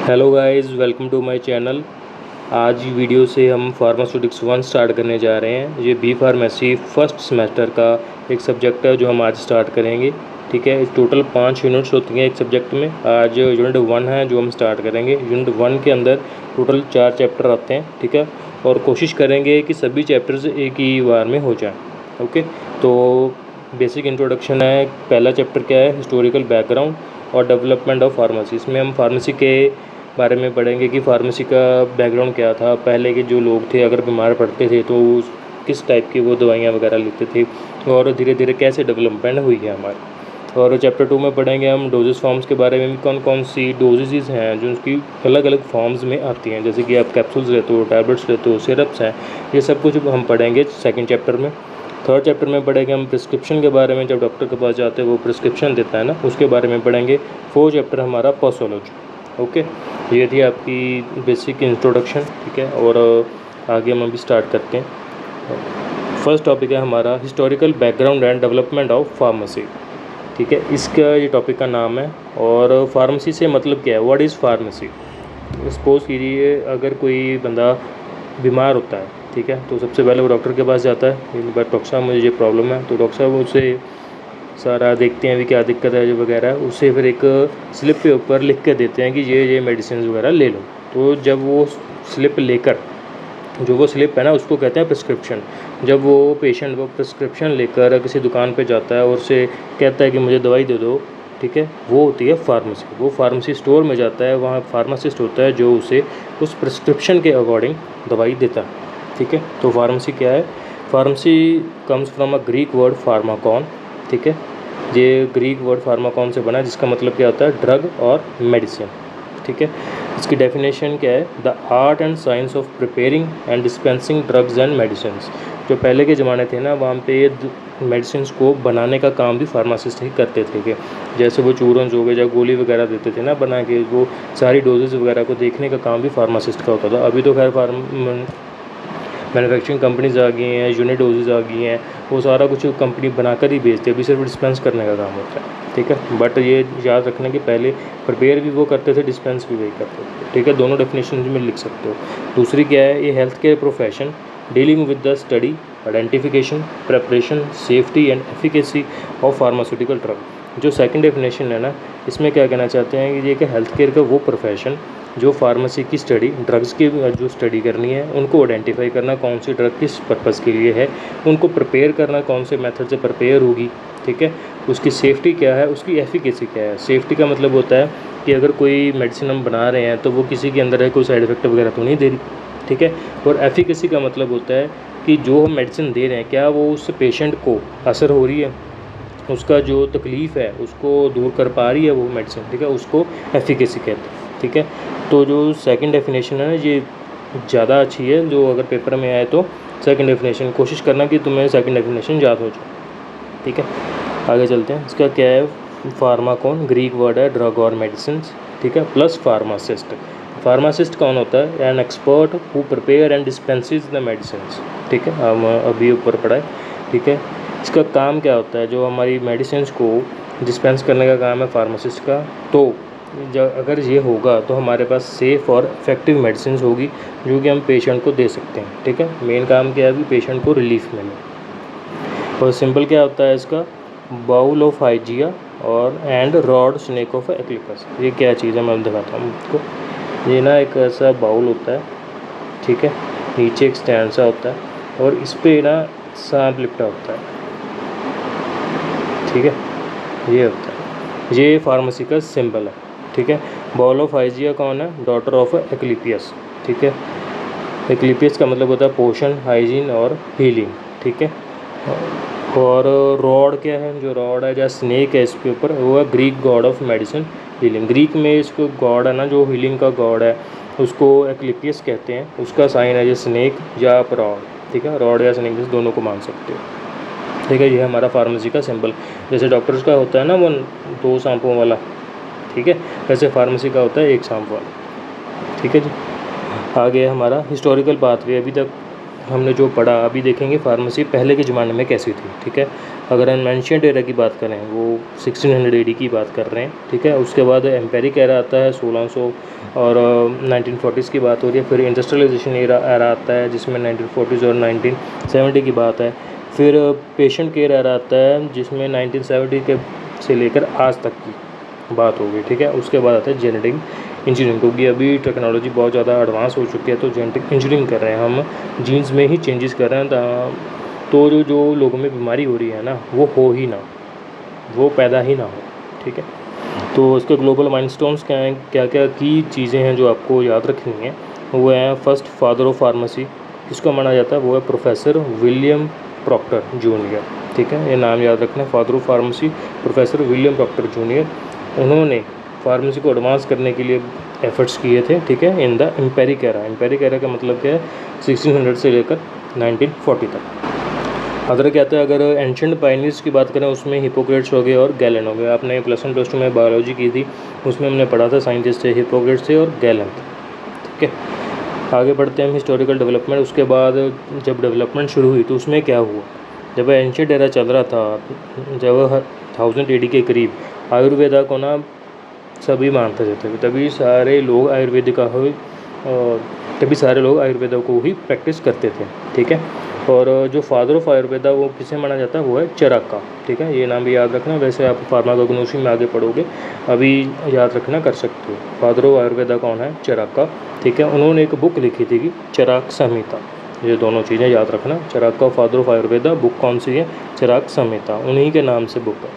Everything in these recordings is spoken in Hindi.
Hello guys, welcome to my channel. आज वीडियो से हम फार्मास्यूटिक्स 1 स्टार्ट करने जा रहे हैं। ये बी फार्मेसी फर्स्ट सेमेस्टर का एक सब्जेक्ट है जो हम आज स्टार्ट करेंगे। ठीक है, टोटल 5 यूनिट्स होती हैं एक सब्जेक्ट में। आज यूनिट 1 है जो हम स्टार्ट करेंगे। यूनिट 1 के अंदर टोटल 4 चैप्टर आते हैं। ठीक है, और कोशिश करेंगे कि सभी चैप्टर्स एक ही बार में हो जाएँ। ओके, तो बेसिक इंट्रोडक्शन है। पहला चैप्टर क्या है? हिस्टोरिकल बैकग्राउंड और डेवलपमेंट ऑफ फार्मेसी। इसमें हम फार्मेसी के बारे में पढ़ेंगे कि फार्मेसी का बैकग्राउंड क्या था, पहले के जो लोग थे अगर बीमार पड़ते थे तो किस टाइप की वो दवाइयाँ वगैरह लेते थे, और धीरे धीरे कैसे डेवलपमेंट हुई है हमारी। और चैप्टर 2 में पढ़ेंगे हम डोजेस फॉर्म्स के बारे में भी, कौन कौन सी डोजेज़ हैं जो उसकी अलग अलग फॉर्म्स में आती हैं, जैसे कि आप कैप्सूल्स लेते हो, टैबलेट्स लेते हो, सिरप्स हैं, ये सब कुछ हम पढ़ेंगे सेकेंड चैप्टर में। थर्ड चैप्टर में पढ़ेंगे हम प्रिस्क्रिप्शन के बारे में। जब डॉक्टर के पास जाते हैं वो प्रिस्क्रिप्शन देता है ना, उसके बारे में पढ़ेंगे। फोर्थ चैप्टर हमारा पॉस्टोलॉजी। ओके, ये थी आपकी बेसिक इंट्रोडक्शन। ठीक है, और आगे हम अभी स्टार्ट करते हैं। फर्स्ट टॉपिक है हमारा historical background and development of pharmacy. ठीक है, इसका ये टॉपिक का नाम है। और फार्मेसी से मतलब क्या है? What is pharmacy? सपोज़ कीजिए अगर कोई बंदा बीमार होता है, ठीक है, तो सबसे पहले वो डॉक्टर के पास जाता है। डॉक्टर साहब मुझे ये प्रॉब्लम है, तो डॉक्टर साहब उसे सारा देखते हैं भी क्या दिक्कत है जो वगैरह, उससे फिर एक स्लिप पे ऊपर लिख के देते हैं कि ये मेडिसिन वगैरह ले लो। तो जब वो स्लिप लेकर, जो वो स्लिप है ना, उसको कहते हैं प्रिस्क्रिप्शन। जब वो पेशेंट वो प्रिस्क्रिप्शन लेकर किसी दुकान पे जाता है और उससे कहता है कि मुझे दवाई दे दो, ठीक है, वो होती है फार्मेसी। वो फार्मेसी स्टोर में जाता है, वहाँ फार्मासिस्ट होता है जो उसे उस प्रिस्क्रिप्शन के अकॉर्डिंग दवाई देता है। ठीक है, तो फार्मेसी क्या है? Pharmacy comes from a Greek word Pharmacon. ठीक है, ये ग्रीक वर्ड फार्माकॉन से बना है, जिसका मतलब क्या होता है? ड्रग और मेडिसिन। ठीक है, इसकी डेफिनेशन क्या है? The art and science of preparing and dispensing drugs and medicine. जो पहले के ज़माने थे ना, वहाँ पे मेडिसिन को बनाने का काम भी फार्मासिस्ट ही करते थे। कि जैसे वो चूरन हो गए या गोली वगैरह देते थे ना बना के, वो सारी डोजेज़ वगैरह को देखने का काम भी फार्मासिस्ट का होता था। अभी तो खैर मैन्युफैक्चरिंग कंपनीज आ गई हैं, यूनिट डोजेज आ गई हैं, वो सारा कुछ कंपनी बनाकर ही बेचते हैं। अभी सिर्फ डिस्पेंस करने का काम होता है। ठीक है, बट ये याद रखना कि पहले प्रिपेयर भी वो करते थे, डिस्पेंस भी वही करते थे। ठीक है, दोनों डेफिनेशन में लिख सकते हो। दूसरी क्या है? ये health care profession dealing with the study, identification, preparation, safety and efficacy of pharmaceutical drug. जो सेकंड डेफिनेशन है ना, इसमें क्या कहना चाहते हैं कि ये कि हेल्थ केयर का वो प्रोफेशन जो फार्मेसी की स्टडी, ड्रग्स की जो स्टडी करनी है, उनको आइडेंटिफाई करना कौन सी ड्रग किस पर्पज़ के लिए है, उनको प्रिपेयर करना कौन से मेथड से प्रिपेयर होगी। ठीक है, उसकी सेफ्टी क्या है, उसकी एफिकेसी क्या है। सेफ्टी का मतलब होता है कि अगर कोई मेडिसिन हम बना रहे हैं तो वो किसी के अंदर है कोई साइड इफेक्ट वगैरह तो नहीं दे रही। ठीक है, और एफिकेसी का मतलब होता है कि जो हम मेडिसिन दे रहे हैं क्या वो उस पेशेंट को असर हो रही है, उसका जो तकलीफ़ है उसको दूर कर पा रही है वो मेडिसिन। ठीक है, उसको एफिकेसी कहते हैं। ठीक है, तो जो सेकंड डेफिनेशन है ना, ये ज़्यादा अच्छी है। जो अगर पेपर में आए तो सेकंड डेफिनेशन कोशिश करना कि तुम्हें सेकंड डेफिनेशन याद हो जाए। ठीक है, आगे चलते हैं। इसका क्या है? फार्माकॉन ग्रीक वर्ड है, ड्रग और मेडिसिन। ठीक है, प्लस फार्मासिस्ट। फार्मासिस्ट कौन होता है? An expert who prepare and dispenses the medicine. ठीक है, हम अभी ऊपर पढ़ा है। ठीक है, इसका काम क्या होता है? जो हमारी मेडिसिन को डिस्पेंस करने का काम है फार्मासिस्ट का। तो अगर ये होगा तो हमारे पास सेफ़ और इफ़ेक्टिव मेडिसिन होगी जो कि हम पेशेंट को दे सकते हैं। ठीक है, मेन काम क्या है? अभी पेशेंट को रिलीफ मिले। और सिंपल क्या होता है इसका? बाउल ऑफ हाइजिया और एंड रॉड स्नेक ऑफ एक्लिपस। ये क्या चीज़ है मैं दिखाता हूँ आपको। ये ना एक ऐसा बाउल होता है, ठीक है, नीचे एक स्टैंड सा होता है और इस पर ना सांप लिपटा होता है। ठीक है, ये होता है, ये फार्मेसी का सिंबल है। ठीक है, बाउल ऑफ हाइजिया कौन है? Daughter of Asclepius. ठीक है, एक्लिपियस का मतलब होता है पोषण, हाइजीन और हीलिंग। ठीक है, और रॉड क्या है? जो रॉड है या स्नेक है इसके ऊपर, वो है Greek God of medicine, healing. Greek में इसको गॉड है ना जो हीलिंग का गॉड है, उसको एक्लिपियस कहते हैं। उसका साइन है ये स्नेक या रॉड। ठीक है, रॉड या स्नेक दोनों को मान सकते हो। ठीक है, ये हमारा फार्मेसी का सिंबल। जैसे डॉक्टर्स का होता है ना वो 2 सांपों वाला, ठीक है, वैसे फार्मेसी का होता है 1 सांप वाला। ठीक है जी, आगे हमारा हिस्टोरिकल पाथवे। अभी तक हमने जो पढ़ा, अभी देखेंगे फार्मेसी पहले के ज़माने में कैसी थी, ठीक है। अगर हम एंशिएंट एरा की बात करें, वो 1600 AD की बात कर रहे हैं, ठीक है। उसके बाद एम्पेरिक एरा आता है 1600 और 1940s की बात हो रही है। फिर इंडस्ट्रियलाइजेशन एरा आता है जिसमें 1940s और 1970 की बात है। फिर पेशेंट केयर एरा आता है जिसमें 1970 के से लेकर आज तक की बात होगी, ठीक है। उसके बाद आता है जेनेटिक इंजीनियरिंग, क्योंकि अभी टेक्नोलॉजी बहुत ज़्यादा एडवांस हो चुकी है, तो जेनेटिक इंजीनियरिंग कर रहे हैं हम, जीन्स में ही चेंजेस कर रहे हैं, तो जो लोगों में बीमारी हो रही है ना, वो हो ही ना, वो पैदा ही ना हो, ठीक है। तो इसके ग्लोबल माइलस्टोन्स क्या हैं, क्या क्या की चीज़ें हैं जो आपको याद रखनी है, वो हैं फर्स्ट फादर ऑफ फार्मेसी किसको माना जाता है, वो है प्रोफेसर विलियम प्रॉक्टर जूनियर, ठीक है। ये नाम याद रखना है, father of pharmacy professor William Procter junior. उन्होंने फार्मेसी को एडवांस करने के लिए एफर्ट्स किए थे, ठीक है, in the empiric era. Empiric era का मतलब क्या है, 1600 से लेकर 1940 तक। अदर क्या आता है, अगर एंशेंट पायनियर्स की बात करें, उसमें हिपोक्रेट्स हो गए और गैलन हो गए। आपने +1 +2 में बायोलॉजी की थी, उसमें हमने पढ़ा था साइंटिस्ट थे हिपोक्रेट्स थे और गैलन थे, ठीक है। आगे बढ़ते हैं हम हिस्टोरिकल डेवलपमेंट। उसके बाद जब डेवलपमेंट शुरू हुई तो उसमें क्या हुआ, जब एंशिएंट एरा चल रहा था, जब 1000 AD के करीब आयुर्वेदा को ना सभी मानते थे, तभी सारे लोग आयुर्वेदा को ही प्रैक्टिस करते थे, ठीक है। और जो फादर ऑफ आयुर्वेदा वो किसे माना जाता है, वो है चरका, ठीक है। ये नाम भी याद रखना, वैसे आप फार्माकोग्नोसी में आगे पढ़ोगे, अभी याद रखना कर सकते हो। फादर ऑफ आयुर्वेदा कौन है, चरका, ठीक है। उन्होंने एक बुक लिखी थी कि चरक संहिता, ये दोनों चीज़ें याद रखना। चरका फादर ऑफ आयुर्वेदा, बुक कौन सी है, चरक संहिता, उन्हीं के नाम से बुक है।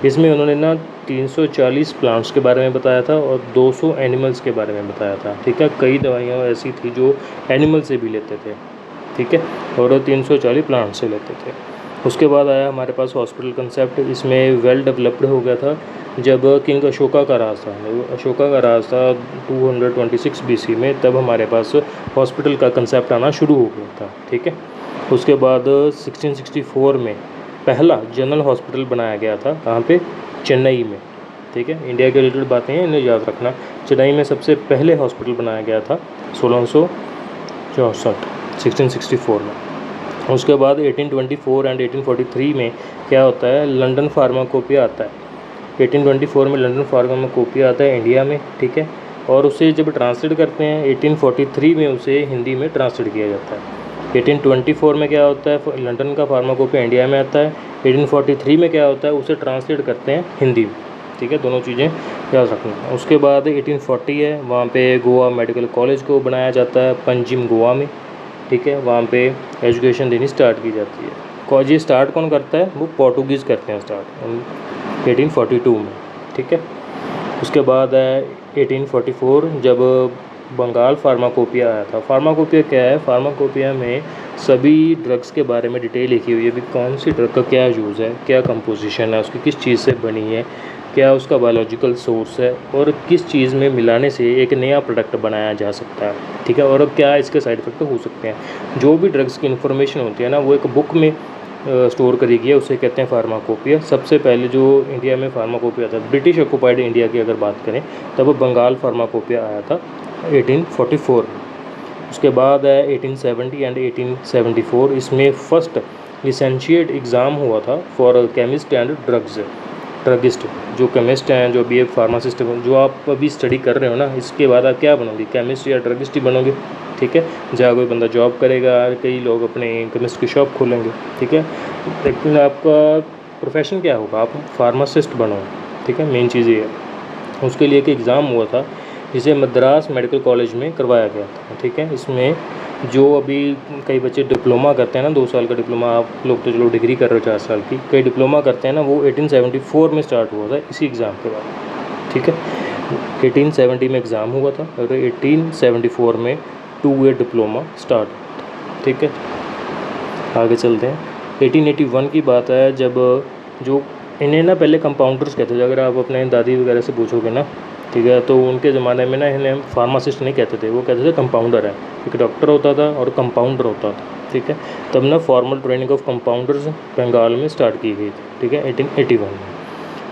इसमें उन्होंने ना 340 प्लांट्स के बारे में बताया था और 200 एनिमल्स के बारे में बताया था, ठीक है। कई दवाइयाँ ऐसी थी जो एनिमल से भी लेते थे, ठीक है, और 340 प्लांट से लेते थे। उसके बाद आया हमारे पास हॉस्पिटल कंसेप्ट। इसमें वेल डेवलप्ड हो गया था जब किंग अशोका का राज था। अशोका का राज था 226 BC में, तब हमारे पास हॉस्पिटल का कंसेप्ट आना शुरू हो गया था, ठीक है। उसके बाद 1664 में पहला जनरल हॉस्पिटल बनाया गया था, कहाँ पे, चेन्नई में, ठीक है। इंडिया के रिलेटेड बातें हैं, इन्हें याद रखना। चेन्नई में सबसे पहले हॉस्पिटल बनाया गया था 1664 में। उसके बाद 1824 एंड 1843 में क्या होता है, लंदन फार्माकोपिया आता है। 1824 में लंदन फार्माकोपिया आता है इंडिया में, ठीक है। और उसे जब ट्रांसलेट करते हैं 1843 में उसे हिंदी में ट्रांसलेट किया जाता है। 1824 में क्या होता है, लंदन का फार्माकोपिया इंडिया में आता है। 1843 में क्या होता है, उसे ट्रांसलेट करते हैं हिंदी में, ठीक है। दोनों चीज़ें याद रखना। उसके बाद 1840 है, वहाँ पे गोवा मेडिकल कॉलेज को बनाया जाता है पंजिम गोवा में, ठीक है। वहाँ पे एजुकेशन देनी स्टार्ट की जाती है। कॉलेज स्टार्ट कौन करता है, वो पोर्टुगीज़ करते हैं स्टार्ट 1842 में, ठीक है। उसके बाद है 1844 जब बंगाल फार्माकोपिया आया था। फार्माकोपिया क्या है, फार्माकोपिया में सभी ड्रग्स के बारे में डिटेल लिखी हुई है, भी कौन सी ड्रग का क्या यूज़ है, क्या कंपोजिशन है उसकी, किस चीज़ से बनी है, क्या उसका बायोलॉजिकल सोर्स है, और किस चीज़ में मिलाने से एक नया प्रोडक्ट बनाया जा सकता है, ठीक है। और क्या इसके साइड इफेक्ट हो सकते हैं। जो भी ड्रग्स की इन्फॉर्मेशन होती है ना, वो एक बुक में स्टोर करी गई है, उसे कहते हैं फार्माकोपिया। सबसे पहले जो इंडिया में फार्माकोपिया था, ब्रिटिश ऑक्युपाइड इंडिया की अगर बात करें, तब बंगाल फार्माकोपिया आया था 1844। उसके बाद है 1870 एंड 1874, इसमें फर्स्ट लिसेंशिएट एग्ज़ाम हुआ था फॉर केमिस्ट एंड ड्रगिस्ट। जो केमिस्ट हैं, जो BA फार्मासिस्ट, जो आप अभी स्टडी कर रहे हो ना, इसके बाद आप क्या बनोगे, केमिस्ट या ड्रगिस्ट ही बनोगे, ठीक है। जहाँ कोई बंदा जॉब करेगा, कई लोग अपने केमिस्ट की शॉप खोलेंगे, ठीक है। लेकिन आपका प्रोफेशन क्या होगा, आप फार्मासिस्ट बनोगे, ठीक है। मेन चीज़ ये है। उसके लिए एक एग्ज़ाम हुआ था जिसे मद्रास मेडिकल कॉलेज में करवाया गया था, ठीक है। इसमें जो अभी कई बच्चे डिप्लोमा करते हैं ना, 2 साल का डिप्लोमा, आप लोग तो चलो डिग्री कर रहे हो 4 साल की, कई डिप्लोमा करते हैं ना, वो 1874 में स्टार्ट हुआ था इसी एग्ज़ाम के बाद, ठीक है। 1870 में एग्ज़ाम हुआ था और 1874 में 2 ईयर डिप्लोमा स्टार्ट हुआ था, ठीक है। आगे चलते हैं। 1881 की बात है, जब जो इन्हें ना पहले कंपाउंडर्स कहते थे। अगर आप अपने दादी वगैरह से पूछोगे ना, ठीक है, तो उनके ज़माने में ना इन्हें फार्मासिस्ट नहीं कहते थे, वो कहते थे कंपाउंडर है। एक डॉक्टर होता था और कंपाउंडर होता था, ठीक है। तब ना formal training of compounders Bengal में स्टार्ट की गई थी, ठीक है, 1881 में।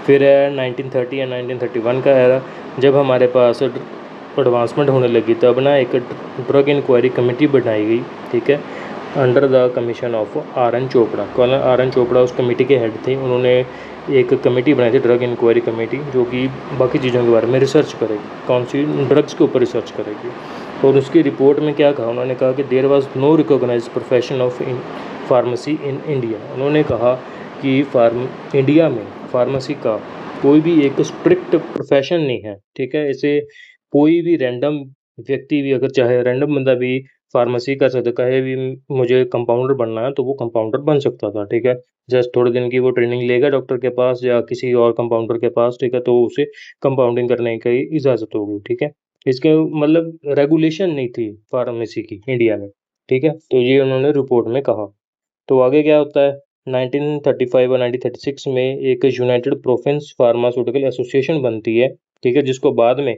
फिर है 1930 या 1931 का एरा, जब हमारे पास एडवांसमेंट होने लगी, तब ना एक ड्रग इंक्वायरी कमेटी बनाई गई, ठीक है। Under the commission of R N Chopra. Colonel R N Chopra उस कमेटी के हेड थे। उन्होंने एक कमेटी बनाई थी, ड्रग इंक्वायरी कमेटी, जो कि बाकी चीज़ों के बारे में रिसर्च करेगी, कौन सी ड्रग्स के ऊपर रिसर्च करेगी। और उसकी रिपोर्ट में क्या कहा, उन्होंने कहा कि there was no recognized profession of pharmacy in India. उन्होंने कहा कि इंडिया में फार्मेसी का कोई भी एक स्ट्रिक्ट प्रोफेशन नहीं है, ठीक है। इसे कोई भी रैंडम व्यक्ति भी, अगर चाहे रैंडम बंदा भी फार्मेसी कर सकता, कहे भी मुझे कंपाउंडर बनना है तो वो कंपाउंडर बन सकता था, ठीक है। जस्ट थोड़े दिन की वो ट्रेनिंग लेगा डॉक्टर के पास या किसी और कंपाउंडर के पास, ठीक है, तो उसे कंपाउंडिंग करने की इजाज़त होगी, ठीक है। इसके मतलब रेगुलेशन नहीं थी फार्मेसी की इंडिया में, ठीक है। तो ये उन्होंने रिपोर्ट में कहा। तो आगे क्या होता है, 1935 और 1936 में एक यूनाइटेड प्रोविंस फार्मास्यूटिकल एसोसिएशन बनती है, ठीक है, जिसको बाद में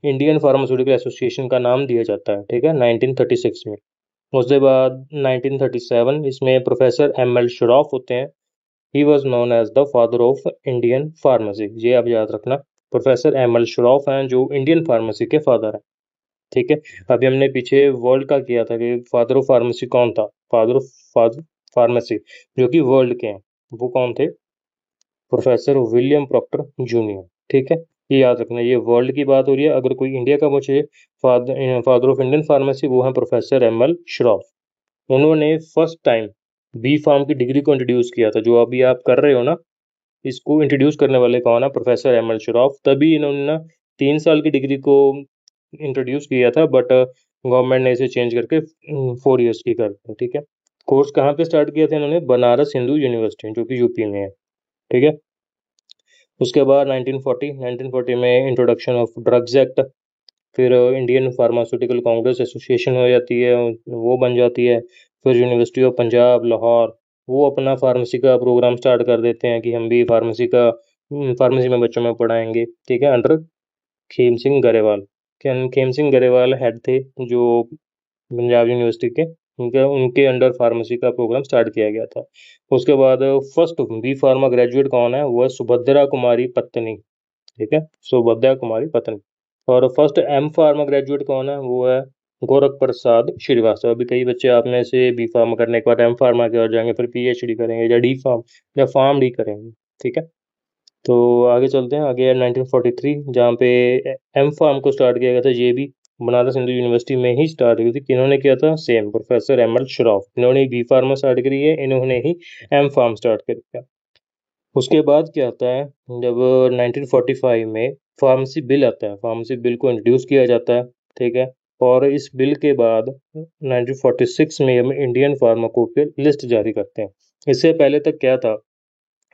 इंडियन फार्मास्यूटिकल एसोसिएशन का नाम दिया जाता है, ठीक है, 1936 में। उसके बाद 1937 इसमें प्रोफेसर एम एल श्रॉफ होते हैं। He was known as the father of Indian pharmacy. ये आप याद रखना, प्रोफेसर एम एल श्रॉफ हैं जो इंडियन फार्मेसी के फादर हैं, ठीक है। अभी हमने पीछे वर्ल्ड का किया था कि फादर ऑफ फार्मेसी कौन था, फादर ऑफ फार्मेसी जो कि वर्ल्ड के हैं, वो कौन थे, प्रोफेसर विलियम प्रॉक्टर जूनियर, ठीक है। ये याद रखना, ये वर्ल्ड की बात हो रही है। अगर कोई इंडिया का पूछे फादर ऑफ इंडियन फार्मेसी, वो है प्रोफेसर एम एल श्रॉफ। उन्होंने फर्स्ट टाइम बी फार्म की डिग्री को इंट्रोड्यूस किया था, जो अभी आप कर रहे हो ना, इसको इंट्रोड्यूस करने वाले कौन है, प्रोफेसर एम एल श्रॉफ। तभी इन्होंने ना 3 साल की डिग्री को इंट्रोड्यूस किया था, बट गवर्नमेंट ने इसे चेंज करके 4 ईयर्स की कर दी, ठीक है। कोर्स कहाँ पे स्टार्ट किया था इन्होंने, बनारस हिंदू यूनिवर्सिटी, जो कि यूपी में है, ठीक है। उसके बाद 1940 में इंट्रोडक्शन ऑफ ड्रग्स एक्ट, फिर इंडियन फार्मास्यूटिकल कांग्रेस एसोसिएशन हो जाती है, वो बन जाती है। फिर यूनिवर्सिटी ऑफ पंजाब लाहौर, वो अपना फार्मेसी का प्रोग्राम स्टार्ट कर देते हैं कि हम भी फार्मेसी में बच्चों में पढ़ाएंगे, ठीक है, अंडर खेम सिंह गरेवाल। खेम सिंह गरेवाल हेड थे जो पंजाब यूनिवर्सिटी के, उनके उनके अंडर फार्मेसी का प्रोग्राम स्टार्ट किया गया था। उसके बाद फर्स्ट बी फार्मा ग्रेजुएट कौन है, वो है सुभद्रा कुमारी पत्नी, ठीक है, सुभद्रा कुमारी पत्नी। और फर्स्ट एम फार्मा ग्रेजुएट कौन है, वो है गोरख प्रसाद श्रीवास्तव। अभी कई बच्चे आप में से बी फार्मा करने के बाद एम फार्मा की ओर जाएंगे, फिर पीएचडी करेंगे या डी फार्म या फार्म डी करेंगे, ठीक है। तो आगे चलते हैं, आगे 1943 जहाँ पे एम फार्म को स्टार्ट किया गया था, ये भी बनारस हिंदू यूनिवर्सिटी में ही स्टार्ट हुई थी। किन्होंने किया था, same professor M L Shroff. इन्होंने बी फार्मा स्टार्ट करी है, इन्होंने ही एम फार्म स्टार्ट किया। उसके बाद क्या आता है, जब 1945 में फार्मेसी बिल आता है, फार्मेसी बिल को इंट्रोड्यूस किया जाता है, ठीक है। और इस बिल के बाद 1946 में हम इंडियन फार्माकोपिया लिस्ट जारी करते हैं। इससे पहले तक क्या था,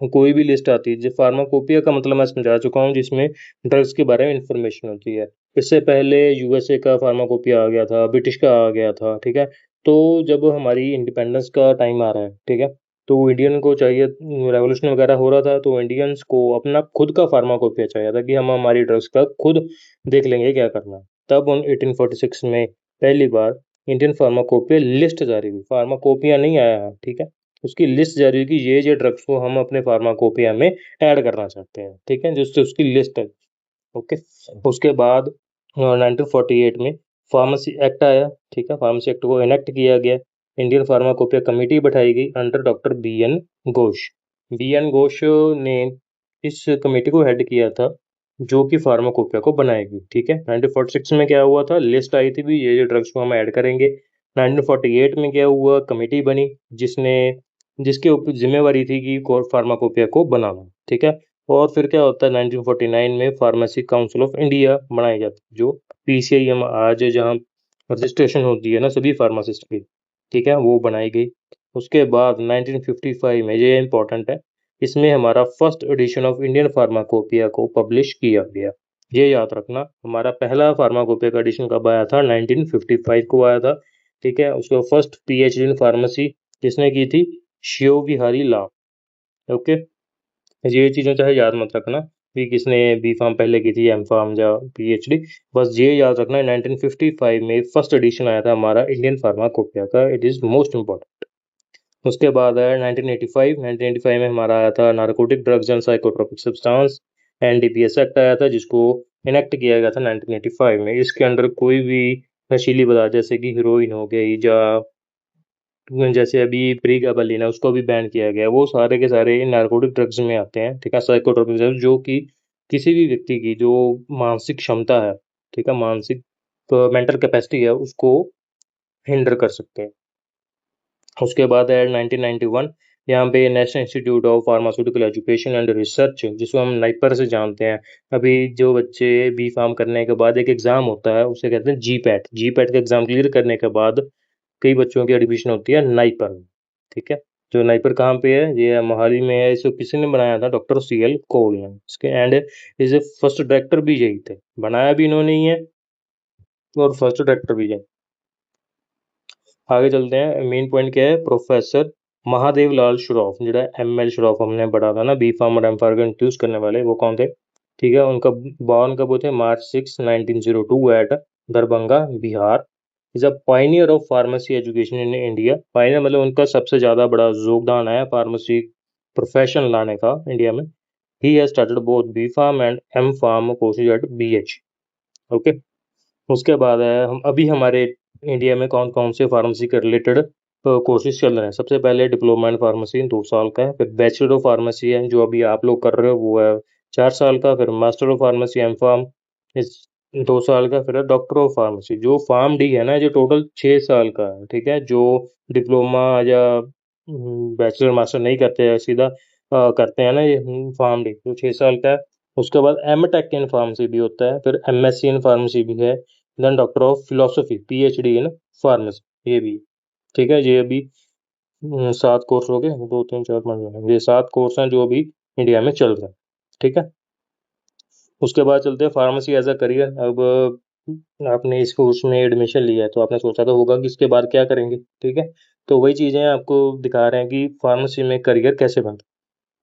कोई भी लिस्ट आती है, जो फार्माकोपिया का मतलब मैं समझा चुका हूँ, जिसमें ड्रग्स के बारे में इंफॉर्मेशन होती है। इससे पहले यूएसए का फार्माकोपिया आ गया था, ब्रिटिश का आ गया था, ठीक है। तो जब हमारी इंडिपेंडेंस का टाइम आ रहा है, ठीक है, तो इंडियन को चाहिए, रेवोल्यूशन वगैरह हो रहा था, तो इंडियंस को अपना खुद का फार्माकोपिया चाहिए था कि हम हमारी ड्रग्स का खुद देख लेंगे क्या करना है। तब उन 1846 में पहली बार इंडियन फार्माकोपिया लिस्ट जारी हुई, फार्माकोपिया नहीं आया है, ठीक है। उसकी लिस्ट जारी हुई कि ये ड्रग्स को हम अपने फार्माकोपिया में ऐड करना चाहते हैं, ठीक है, जिससे उसकी लिस्ट है, ओके। उसके बाद 1948 में फार्मेसी एक्ट आया, ठीक है, फार्मेसी एक्ट को इनेक्ट किया गया। इंडियन फार्माकोपिया कमेटी बैठाई गई under doctor B N Ghosh. B N Ghosh ने इस कमेटी को हेड किया था, जो कि फार्माकोपिया को बनाएगी, ठीक है। 1946 में क्या हुआ था, लिस्ट आई थी भी, ये ड्रग्स को हम ऐड करेंगे। 1948 में क्या हुआ, कमेटी बनी जिसके ऊपर जिम्मेवारी थी कि फार्माकोपिया को बनाना, ठीक है। और फिर क्या होता है, 1949 में फार्मेसी काउंसिल ऑफ इंडिया बनाई जाती है, जो पीसीआईएम आज जहाँ रजिस्ट्रेशन होती है ना सभी फार्मासिस्ट की, ठीक है, वो बनाई गई। उसके बाद 1955 में, ये इंपॉर्टेंट है, इसमें हमारा first edition of Indian pharmacopoeia को पब्लिश किया गया। ये याद रखना, हमारा पहला फार्माकोपिया का एडिशन कब आया था, 1955 को आया था, ठीक है। उसको फर्स्ट पीएचडी इन फार्मेसी किसने की थी, शिव बिहारी लाल, ओके। ये चीज़ें चाहे याद मत रखना कि किसने बी फार्म पहले की थी, एम फार्म या पीएचडी, बस ये याद रखना 1955 में फर्स्ट एडिशन आया था हमारा इंडियन फार्माकोपिया का, इट इज़ मोस्ट इम्पॉर्टेंट। उसके बाद है 1985 में हमारा आया था narcotic drugs and psychotropic substance, NDPS act आया था, जिसको इनेक्ट किया गया था 1985 में। इसके अंडर कोई भी नशीली पदार्थ जैसे कि हीरोइन हो गई या जैसे अभी प्रीगाबालिन है, उसको भी बैन किया गया है। वो सारे के सारे नारकोटिक ड्रग्स में आते हैं, ठीक है। साइकोट्रोपिक ड्रग्स जो कि किसी भी व्यक्ति की जो मानसिक क्षमता है, ठीक है, मानसिक मेंटल कैपेसिटी है, उसको हिंडर कर सकते हैं। उसके बाद है 1991, यहाँ पे national institute of pharmaceutical education and research, जिसको हम नाइपर से जानते हैं। अभी जो बच्चे बी फार्म करने के बाद एक एग्ज़ाम होता है, उसे कहते हैं जी पैट। जी पैट का एग्ज़ाम क्लियर करने के बाद कई बच्चों की एडमिशन होती है नाइपर में, ठीक है। जो नाइपर कहाँ पे है? ये मोहाली में है। इसको किसी ने बनाया था? डॉक्टर CL कोल ने। इसके एंड इज फर्स्ट डायरेक्टर भी यही थे, बनाया भी इन्होंने ही है और फर्स्ट डायरेक्टर भी यही। आगे चलते हैं। मेन पॉइंट क्या है? प्रोफेसर महादेव लाल श्रॉफ, जो ML श्रॉफ हमने पढ़ा था ना, बी फार्म और एम फार्म इंट्रोड्यूस करने वाले, वो कौन थे? ठीक है। उनका बॉर्न कब हुए थे? March 6, 1902 at Darbhanga, Bihar. Is a pioneer of pharmacy education in India. Pioneer मतलब उनका सबसे ज़्यादा बड़ा योगदान है फार्मेसी प्रोफेशन लाने का इंडिया में। He has started both B pharm and M pharm courses at BH। Okay. उसके बाद है, हम अभी हमारे इंडिया में कौन कौन से फार्मेसी के रिलेटेड कोर्सेज चल रहे हैं। सबसे पहले डिप्लोमा इन फार्मेसी 2 साल का है। फिर बैचलर ऑफ फार्मेसी है, जो अभी आप लोग कर रहे हो, वो है 4 साल का। फिर master of pharmacy M pharm is 2 साल का। फिर डॉक्टर ऑफ फार्मेसी, जो फार्म डी है ना, जो टोटल 6 साल का है, ठीक है। जो डिप्लोमा या बैचलर मास्टर नहीं करते हैं, सीधा करते हैं ना ये फार्म डी, तो 6 साल का है। उसके बाद M.Tech इन फार्मेसी भी होता है। फिर MSc इन फार्मेसी भी है। Then doctor of philosophy, PhD in pharmacy, ये भी, ठीक है। ये अभी 7 कोर्स हो गए, 2 3 4 5 ये 7 कोर्स हैं जो अभी इंडिया में चल रहे हैं, ठीक है। उसके बाद चलते हैं फार्मेसी एज अ करियर। अब आपने इस कोर्स में एडमिशन लिया है, तो आपने सोचा तो होगा कि इसके बाद क्या करेंगे, ठीक है। तो वही चीज़ें आपको दिखा रहे हैं कि फार्मेसी में करियर कैसे बनता है।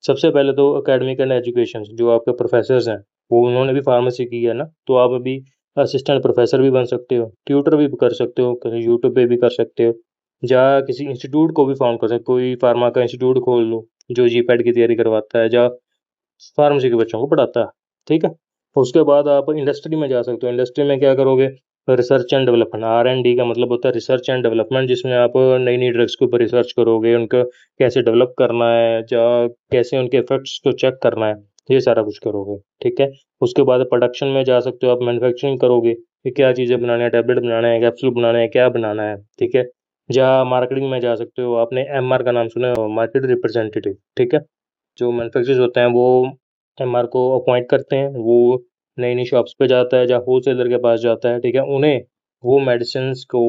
सबसे पहले तो एकेडमिक एंड एजुकेशन, जो आपके प्रोफेसर्स हैं, वो उन्होंने भी फार्मेसी की है ना, तो आप अभी असिस्टेंट प्रोफेसर भी बन सकते हो, ट्यूटर भी कर सकते हो, कहीं यूट्यूब पे भी कर सकते हो, या किसी इंस्टीट्यूट को भी फाउंड कर सकते हो। कोई फार्मा का इंस्टीट्यूट खोल लो जो GPAT की तैयारी करवाता है, या फार्मेसी के बच्चों को पढ़ाता है, ठीक है। उसके बाद आप इंडस्ट्री में जा सकते हो। इंडस्ट्री में क्या करोगे? रिसर्च एंड डेवलपमेंट, R&D का मतलब होता है रिसर्च एंड डेवलपमेंट, जिसमें आप नई नई ड्रग्स के ऊपर रिसर्च करोगे, उनको कैसे डेवलप करना है, या कैसे उनके इफेक्ट्स को चेक करना है, ये सारा कुछ करोगे, ठीक है। उसके बाद प्रोडक्शन में जा सकते हो, आप मैन्युफैक्चरिंग करोगे कि क्या चीज़ें बनाना है, टैबलेट बनाना है, कैप्सूल बनाना है, क्या बनाना है, ठीक है। या मार्केटिंग में जा सकते हो। आपने MR का नाम सुना है? मार्केट रिप्रेजेंटेटिव, ठीक है। जो मैन्युफैक्चरर्स होते हैं, वो MR को अपॉइंट करते हैं। वो नई नई शॉप्स पे जाता है या होलसेलर के पास जाता है, ठीक है। उन्हें वो मेडिसिन को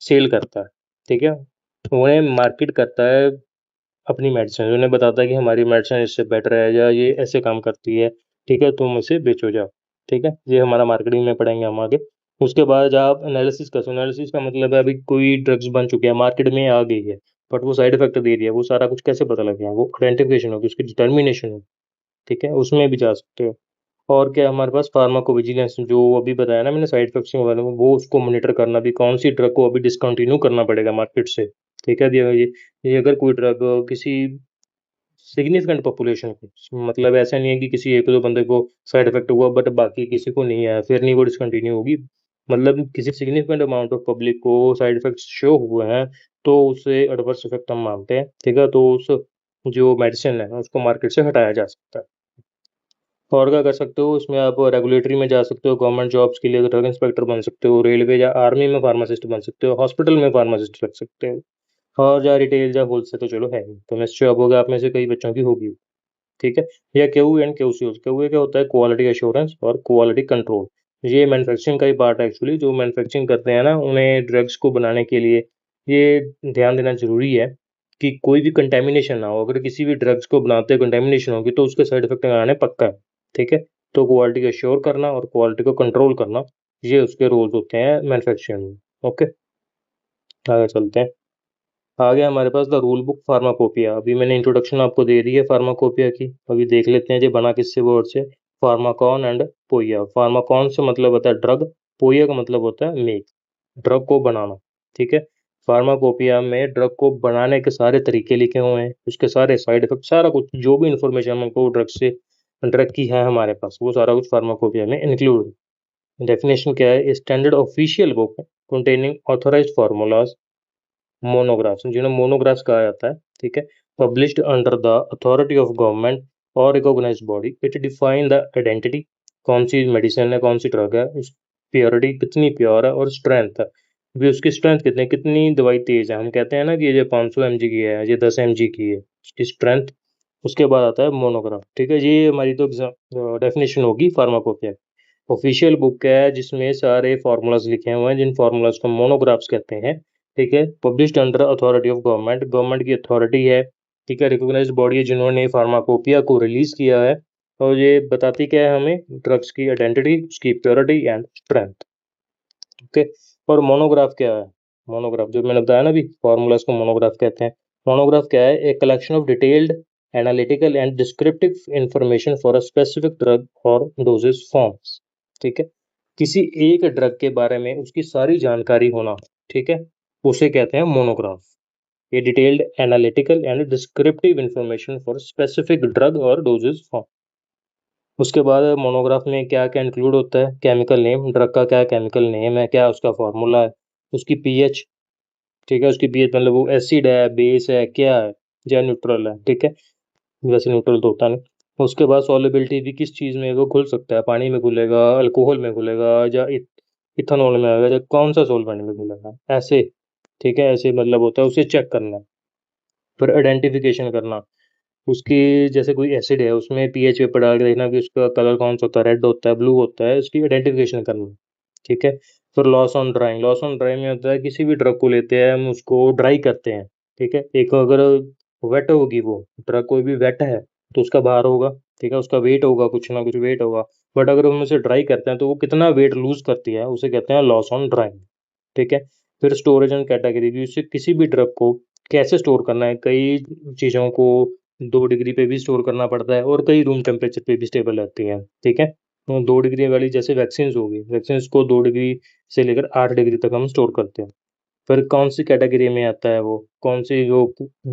सेल करता है, ठीक है। उन्हें मार्केट करता है अपनी मेडिसिन, उन्हें बताता है कि हमारी मेडिसिन इससे बेटर है, या ये ऐसे काम करती है, ठीक है, तुम इसे बेचो जाओ, ठीक है। ये हमारा मार्केटिंग में पढ़ेंगे हम आगे। उसके बाद आप एनालिसिस कर, एनालिसिस का मतलब है, अभी कोई ड्रग्स बन चुकी है, मार्केट में आ गई है, बट वो साइड इफेक्ट दे रही है, वो सारा कुछ कैसे पता लगेगा? वो आइडेंटिफिकेशन होगी, उसकी डिटर्मिनेशन होगी, ठीक है, उसमें भी जा सकते हो। और क्या हमारे पास फार्माकोविजिलेंस, जो अभी बताया ना मैंने साइड इफेक्ट्स के बारे में, वो उसको मॉनिटर करना भी, कौन सी ड्रग को अभी डिसकंटिन्यू करना पड़ेगा मार्केट से, ठीक है। ये अगर कोई ड्रग किसी सिग्निफिकेंट पॉपुलेशन को, मतलब ऐसा नहीं है कि किसी एक दो बंदे को साइड इफेक्ट हुआ बट बाकी किसी को नहीं आया, फिर नहीं वो डिसकंटिन्यू होगी। मतलब किसी सिग्निफिकेंट अमाउंट ऑफ पब्लिक को साइड इफेक्ट्स शो हुए हैं, तो उसे एडवर्स इफेक्ट हम मानते हैं, ठीक है। तो उस जो मेडिसिन है उसको मार्केट से हटाया जा सकता है। और क्या कर सकते हो इसमें? आप रेगुलेटरी में जा सकते हो, गवर्नमेंट जॉब्स के लिए ड्रग इंस्पेक्टर बन सकते हो, रेलवे या आर्मी में फार्मासिस्ट बन सकते हो, हॉस्पिटल में फार्मासिस्ट लग सकते हो। और या रिटेल या होलसेल तो चलो है ही, तो निश्चय अब होगा आप में से कई बच्चों की होगी, ठीक है। या क्यू एंड क्यूसी। क्यू क्या होता है? क्वालिटी एश्योरेंस और क्वालिटी कंट्रोल। ये मैन्युफैक्चरिंग का ही पार्ट है एक्चुअली। जो मैन्युफैक्चरिंग करते हैं ना, उन्हें ड्रग्स को बनाने के लिए ये ध्यान देना ज़रूरी है कि कोई भी कंटेमिनेशन ना हो। अगर किसी भी ड्रग्स को बनाते कंटेमिनेशन होगी, तो उसके साइड इफेक्ट आने पक्का है, ठीक है। तो क्वालिटी को एश्योर करना और क्वालिटी को कंट्रोल करना, ये उसके रोल्स होते हैं मैन्युफैक्चरिंग में। ओके, आगे चलते हैं। आगे हमारे पास द रूल बुक फार्माकोपिया। अभी मैंने इंट्रोडक्शन आपको दे दी है फार्माकोपिया की। अभी देख लेते हैं जी बना किससे वर्ड से। Pharmacon and पोइया। फार्माकॉन से मतलब होता है ड्रग, पोइया का मतलब होता है मेक, ड्रग को बनाना, ठीक है। फार्माकोपिया में ड्रग को बनाने के सारे तरीके लिखे हुए हैं, उसके सारे साइड इफेक्ट, सारा कुछ जो भी इंफॉर्मेशन हमको ड्रग से, ड्रग की है हमारे पास, वो सारा कुछ फार्माकोपिया में इंक्लूड है। डेफिनेशन क्या है? Standard official book containing authorized formulas monographs, जिन्हें मोनोग्राफ्स कहा जाता है, ठीक है। Published under the authority of government और recognised body, it define the identity, कौन सी मेडिसिन है, कौन सी ड्रग है, प्योरिटी कितनी प्योर है, और स्ट्रेंथ भी, उसकी स्ट्रेंथ कितनी, कितनी दवाई तेज है। हम कहते हैं ना कि ये 500 mg की है, ये 10 mg की है, उसकी स्ट्रेंथ। उसके बाद आता है मोनोग्राफ, ठीक है। ये हमारी तो डेफिनेशन होगी फार्माकोपिया। ऑफिशियल बुक है जिसमें सारे फार्मूलाज लिखे हुए हैं, जिन फार्मूलाज को मोनोग्राफ्स कहते हैं, ठीक है। Published under authority of government, government की अथॉरिटी है, ठीक है। रिकॉग्नाइज्ड बॉडी है जिन्होंने फार्माकोपिया को रिलीज किया है, और ये बताती क्या है हमें, ड्रग्स की आइडेंटिटी, उसकी प्योरिटी एंड स्ट्रेंथ, ओके। और मोनोग्राफ क्या है? मोनोग्राफ जो मैंने बताया ना अभी, फार्मूलाज को मोनोग्राफ कहते हैं। मोनोग्राफ क्या है? A collection of detailed analytical and descriptive information for a specific drug और डोजेस फॉर्म्स, ठीक है। किसी एक ड्रग के बारे में उसकी सारी जानकारी होना, ठीक है, उसे कहते हैं मोनोग्राफ। ये detailed analytical and descriptive information for specific drug और डोजेस फॉर्म। उसके बाद मोनोग्राफ में क्या क्या इंक्लूड होता है? केमिकल नेम, ड्रग का क्या केमिकल नेम है, क्या उसका फॉर्मूला है, उसकी पीएच, ठीक है, उसकी पीएच मतलब वो एसिड है, बेस है, क्या है, या न्यूट्रल है, ठीक है। वैसे न्यूट्रल तो होता नहीं। उसके बाद सॉलिबिलिटी भी, किस चीज़ में वो घुल सकता है, पानी में घुलेगा, अल्कोहल में घुलेगा, या इथेनॉल में आएगा, या कौन सा सॉल्वेंट में घुलेगा, ऐसे, ठीक है, ऐसे मतलब होता है, उसे चेक करना है। फिर आइडेंटिफिकेशन करना, उसकी जैसे कोई एसिड है उसमें पीएच पेपर डाल के देखना कि उसका कलर कौन सा होता है, रेड होता है, ब्लू होता है, उसकी आइडेंटिफिकेशन करना, ठीक है। फिर loss on drawing, loss on drawing में होता है किसी भी ड्रग को लेते हैं हम, उसको ड्राई करते हैं, ठीक है। एक अगर वेट होगी वो ड्रग, कोई भी वेट है तो उसका भार होगा, ठीक है, उसका वेट होगा, कुछ ना कुछ वेट होगा। बट अगर हम उसे ड्राई करते हैं तो वो कितना वेट लूज करती है, उसे कहते हैं लॉस ऑन ड्राइंग, ठीक है। फिर स्टोरेज एंड कैटेगरी भी, उससे किसी भी ड्रग को कैसे स्टोर करना है, कई चीज़ों को 2 डिग्री पे भी स्टोर करना पड़ता है, और कई रूम टेम्परेचर पे भी स्टेबल रहती हैं, ठीक है। तो 2 डिग्री वाली जैसे वैक्सीन होगी, वैक्सीन को 2 डिग्री से लेकर 8 डिग्री तक हम स्टोर करते हैं। फिर कौन सी कैटेगरी में आता है वो, कौन सी जो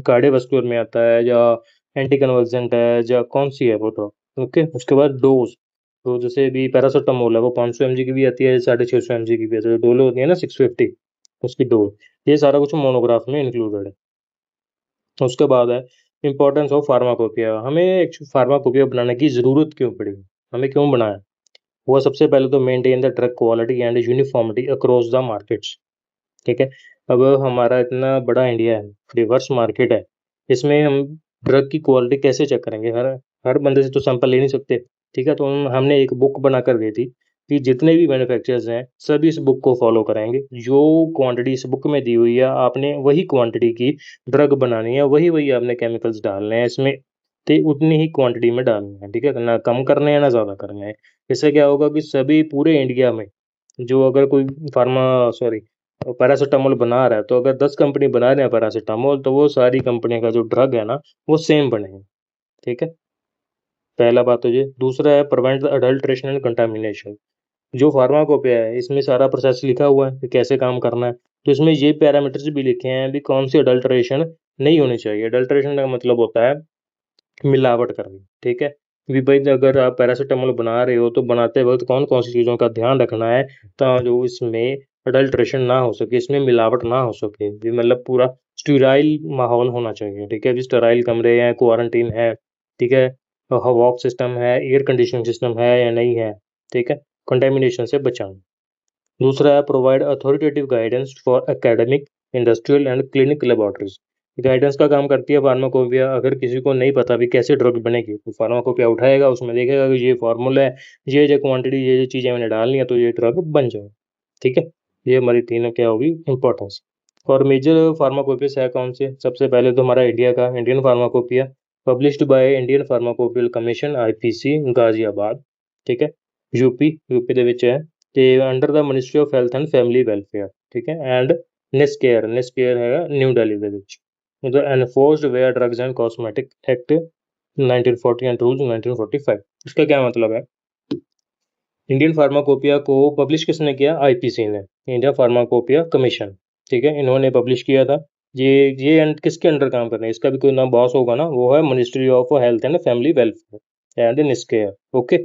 कार्डियोवास्कुलर में आता है, या एंटी कन्वल्सेंट है, या कौन सी है वो ड्रग, ओके। उसके बाद डोज, तो जैसे भी पैरासीटामोल है वो 500 mg की भी आती है, 650 mg की भी आती है, डोलो होती है ना 650, उसकी डोज। ये सारा कुछ मोनोग्राफ में इंक्लूडेड है। उसके बाद है इंपॉर्टेंस ऑफ फार्माकोपिया, हमें एक फार्माकोपिया बनाने की ज़रूरत क्यों पड़ी, हमें क्यों बनाया? वो सबसे पहले तो maintain the drug quality and uniformity across the markets, ठीक है। अब हमारा इतना बड़ा इंडिया है, डिवर्स मार्केट है, इसमें हम ड्रग की क्वालिटी कैसे चेक करेंगे? हर हर बंदे से तो सैंपल ले नहीं सकते, ठीक है। तो हमने एक बुक बनाकर दी थी कि जितने भी मैन्युफैक्चरर्स हैं सभी इस बुक को फॉलो कराएंगे, जो क्वांटिटी इस बुक में दी हुई है आपने वही क्वांटिटी की ड्रग बनानी है, वही वही आपने केमिकल्स डालने हैं इसमें, तो उतनी ही क्वांटिटी में डालनी है, ठीक है, ना कम करने हैं ना ज़्यादा करने हैं। इससे क्या होगा कि सभी पूरे इंडिया में, जो अगर कोई फार्मा सॉरी पैरासिटामोल बना रहा है, तो अगर 10 कंपनी बना रहे हैं पैरासिटामोल, तो वो सारी कंपनी का जो ड्रग है ना वो सेम बनेगा, ठीक है। पहला बात तो ये। दूसरा है prevent the adulteration and contamination, जो फार्माकोपिया है इसमें सारा प्रोसेस लिखा हुआ है कि कैसे काम करना है, तो इसमें ये पैरामीटर्स भी लिखे हैं भी कौन सी अडल्ट्रेशन नहीं होनी चाहिए। अडल्ट्रेशन का मतलब होता है मिलावट करनी, ठीक है। कि भाई अगर आप पैरासिटामोल बना रहे हो तो बनाते वक्त कौन कौन सी चीज़ों का ध्यान रखना है, जो इसमें अडल्ट्रेशन ना हो सके, इसमें मिलावट ना हो सके, भी मतलब पूरा स्टेराइल माहौल होना चाहिए, ठीक है। भी स्टेराइल कमरे हैं, क्वारंटीन है, ठीक है, हवा सिस्टम है, एयर कंडीशनिंग सिस्टम है या नहीं है, ठीक है, कंटेमिनेशन से बचाना। दूसरा है provide authoritative guidance for academic, industrial and clinic laboratories, guidance का काम करती है फार्माकोपिया। अगर किसी को नहीं पता भी कैसे ड्रग बनेगी, तो फार्माकोपिया उठाएगा, उसमें देखेगा कि ये फार्मूला है, ये क्वांटिटी, ये चीज़ें मैंने डालनी है, तो ये ड्रग बन जाए, ठीक है। ये हमारी तीनों क्या होगी इंपॉर्टेंस। और मेजर फार्माकोपियस है कौन से? सबसे पहले तो हमारा इंडिया का Indian pharmacopoeia, published by Indian pharmacopoeial commission IPC Ghaziabad, ठीक है, यूपी, यूपी ਦੇ ਵਿੱਚ है, ਤੇ under the ministry of health and family welfare, ਠੀਕ ਹੈ। ਐਂਡ ਨਿਸਕੇਅਰ, ਨਿਸਕੇਅਰ ਹੈਗਾ ਨਿਊ ਦਿੱਲੀ ਦੇ ਵਿੱਚ। ਉਹਦਾ enforced where drugs and cosmetic act 1940 and rules 1945। इसका क्या मतलब है? इंडियन फार्माकोपिया को पब्लिश किसने किया? आईपीसी ने, इंडिया फार्माकोपिया कमीशन, ठीक है, इन्होंने पब्लिश किया था। किसके अंडर काम कर रहे हैं? इसका भी कोई नाम बॉस होगा ना, वो है ministry of health and family welfare and NISCAIR, okay.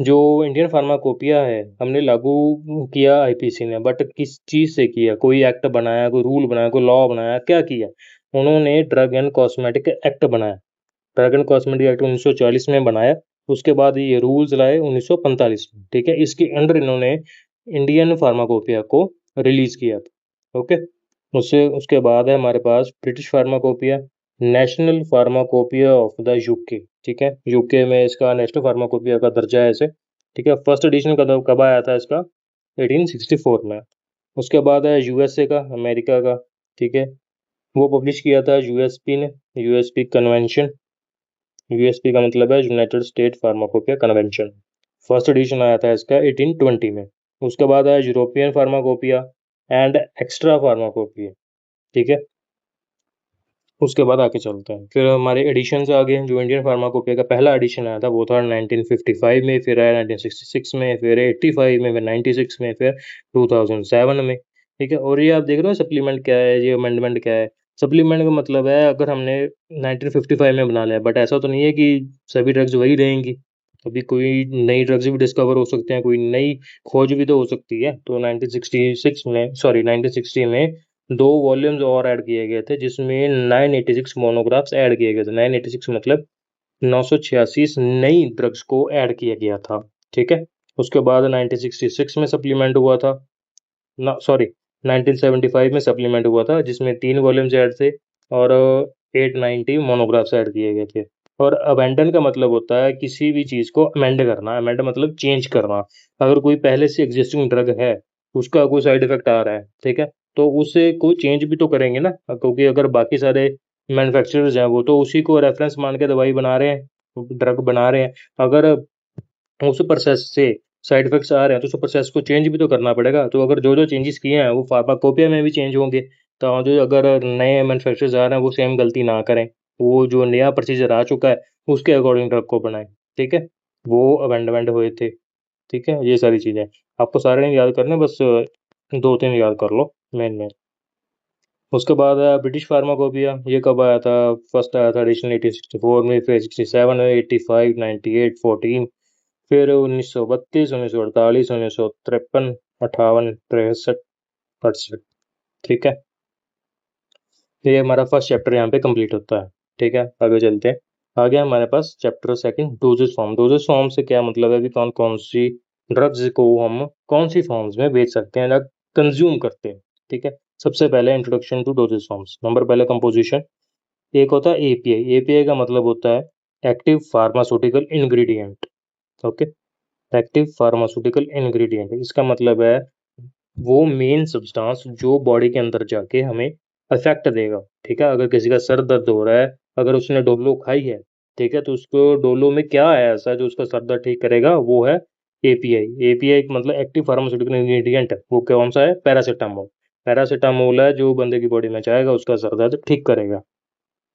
जो इंडियन फार्माकोपिया है हमने लागू किया आईपीसी ने, बट किस चीज़ से किया? कोई एक्ट बनाया, कोई रूल बनाया, कोई लॉ बनाया, क्या किया? उन्होंने ड्रग एंड कॉस्मेटिक एक्ट बनाया। ड्रग एंड कॉस्मेटिक एक्ट 1940 में बनाया। उसके बाद ये रूल्स लाए 1945 में, ठीक है। इसके अंडर इन्होंने इंडियन फार्माकोपिया को रिलीज किया था, ओके। उससे उसके बाद है हमारे पास British pharmacopoeia, national pharmacopoeia of the UK, ठीक है। यूके में इसका नेशनल फार्माकोपिया का दर्जा है ऐसे, ठीक है। फर्स्ट एडिशन कब आया था इसका? 1864 में। उसके बाद है यूएसए का, अमेरिका का, ठीक है। वो पब्लिश किया था यूएसपी ने, यूएसपी कन्वेंशन। यूएसपी का मतलब है United state pharmacopoeia convention. First edition आया था इसका 1820 में। उसके बाद आया European pharmacopoeia and extra pharmacopoeia, ठीक है। उसके बाद आके चलते हैं, फिर हमारे एडिशंस आ गए। जो इंडियन फार्माकोपिया का पहला एडिशन आया था वो था 1955 में, फिर आया 1966 में, फिर 85 में, फिर 96 में, फिर 2007 में, ठीक है। और ये आप देख रहे हो सप्लीमेंट क्या है, ये अमेंडमेंट क्या है। सप्लीमेंट का मतलब है अगर हमने 1955 में बना लिया, बट ऐसा तो नहीं है कि सभी ड्रग्स वही रहेंगी। अभी कोई नई ड्रग्स भी डिस्कवर हो सकते हैं, कोई नई खोज भी तो हो सकती है। तो 1966 में, सॉरी 1960 में 2 वॉल्यूम्स और ऐड किए गए थे, जिसमें 986 मोनोग्राफ्स ऐड किए गए थे। 986 मतलब 986 नई ड्रग्स को ऐड किया गया था, ठीक है। उसके बाद 1966 में सप्लीमेंट हुआ था, ना सॉरी 1975 में सप्लीमेंट हुआ था, जिसमें 3 वॉल्यूम्स ऐड थे और 890 मोनोग्राफ्स ऐड किए गए थे। और अमेंडन का मतलब होता है किसी भी चीज़ को अमेंड करना। अमेंड मतलब चेंज करना। अगर कोई पहले से एग्जिस्टिंग ड्रग है, उसका कोई साइड इफेक्ट आ रहा है, ठीक है, तो उसे कोई चेंज भी तो करेंगे ना, क्योंकि अगर बाकी सारे मैन्युफैक्चरर्स हैं वो तो उसी को रेफरेंस मान के दवाई बना रहे हैं, ड्रग बना रहे हैं। अगर उस प्रोसेस से साइड इफेक्ट्स आ रहे हैं तो उस प्रोसेस को चेंज भी तो करना पड़ेगा। तो अगर जो जो चेंजेस किए हैं वो फार्माकोपिया में भी चेंज होंगे, तो जो अगर नए मैन्युफैक्चरर्स आ रहे हैं वो सेम गलती ना करें, वो जो नया प्रोसीजर आ चुका है उसके अकॉर्डिंग ड्रग को बनाएं, ठीक है। वो अमेंडमेंट हुए थे, ठीक है। ये सारी चीज़ें आपको सारे नहीं याद करने, बस 2-3 याद कर लो मेन मेन। उसके बाद आया ब्रिटिश फार्माकोपिया। ये कब आया था? फर्स्ट आया था एडिशन 1864 में, फिर 67 में, 85, 98, 14, फिर 1932, 1948, 1953, 58, 63, 68, ठीक है। तो ये हमारा फर्स्ट चैप्टर यहाँ पे कंप्लीट होता है, ठीक है। आगे चलते हैं। आगे हमारे पास chapter second, dosages form. Dosages form से क्या मतलब है कि कौन कौन सी ड्रग्स को हम कौन सी फॉर्म्स में बेच सकते हैं या कंज्यूम करते हैं, ठीक है। सबसे पहले introduction to doses forms. Number पहले कंपोजिशन। एक होता है एपीआई। एपीआई का मतलब होता है active pharmaceutical ingredient, okay. Active pharmaceutical ingredient, इसका मतलब है वो मेन सब्सटेंस जो बॉडी के अंदर जाके हमें इफेक्ट देगा, ठीक है। अगर किसी का सर दर्द हो रहा है, अगर उसने डोलो खाई है, ठीक है, तो उसको डोलो में क्या है ऐसा जो उसका सर दर्द ठीक करेगा? वो है एपीआई। एपीआई मतलब एक्टिव फार्मास्यूटिकल इंग्रेडिएंट है। वो कौन सा है? पैरासीटामोल। पैरासीटामोल है जो बंदे की बॉडी में जाएगा, उसका सर दर्द ठीक करेगा,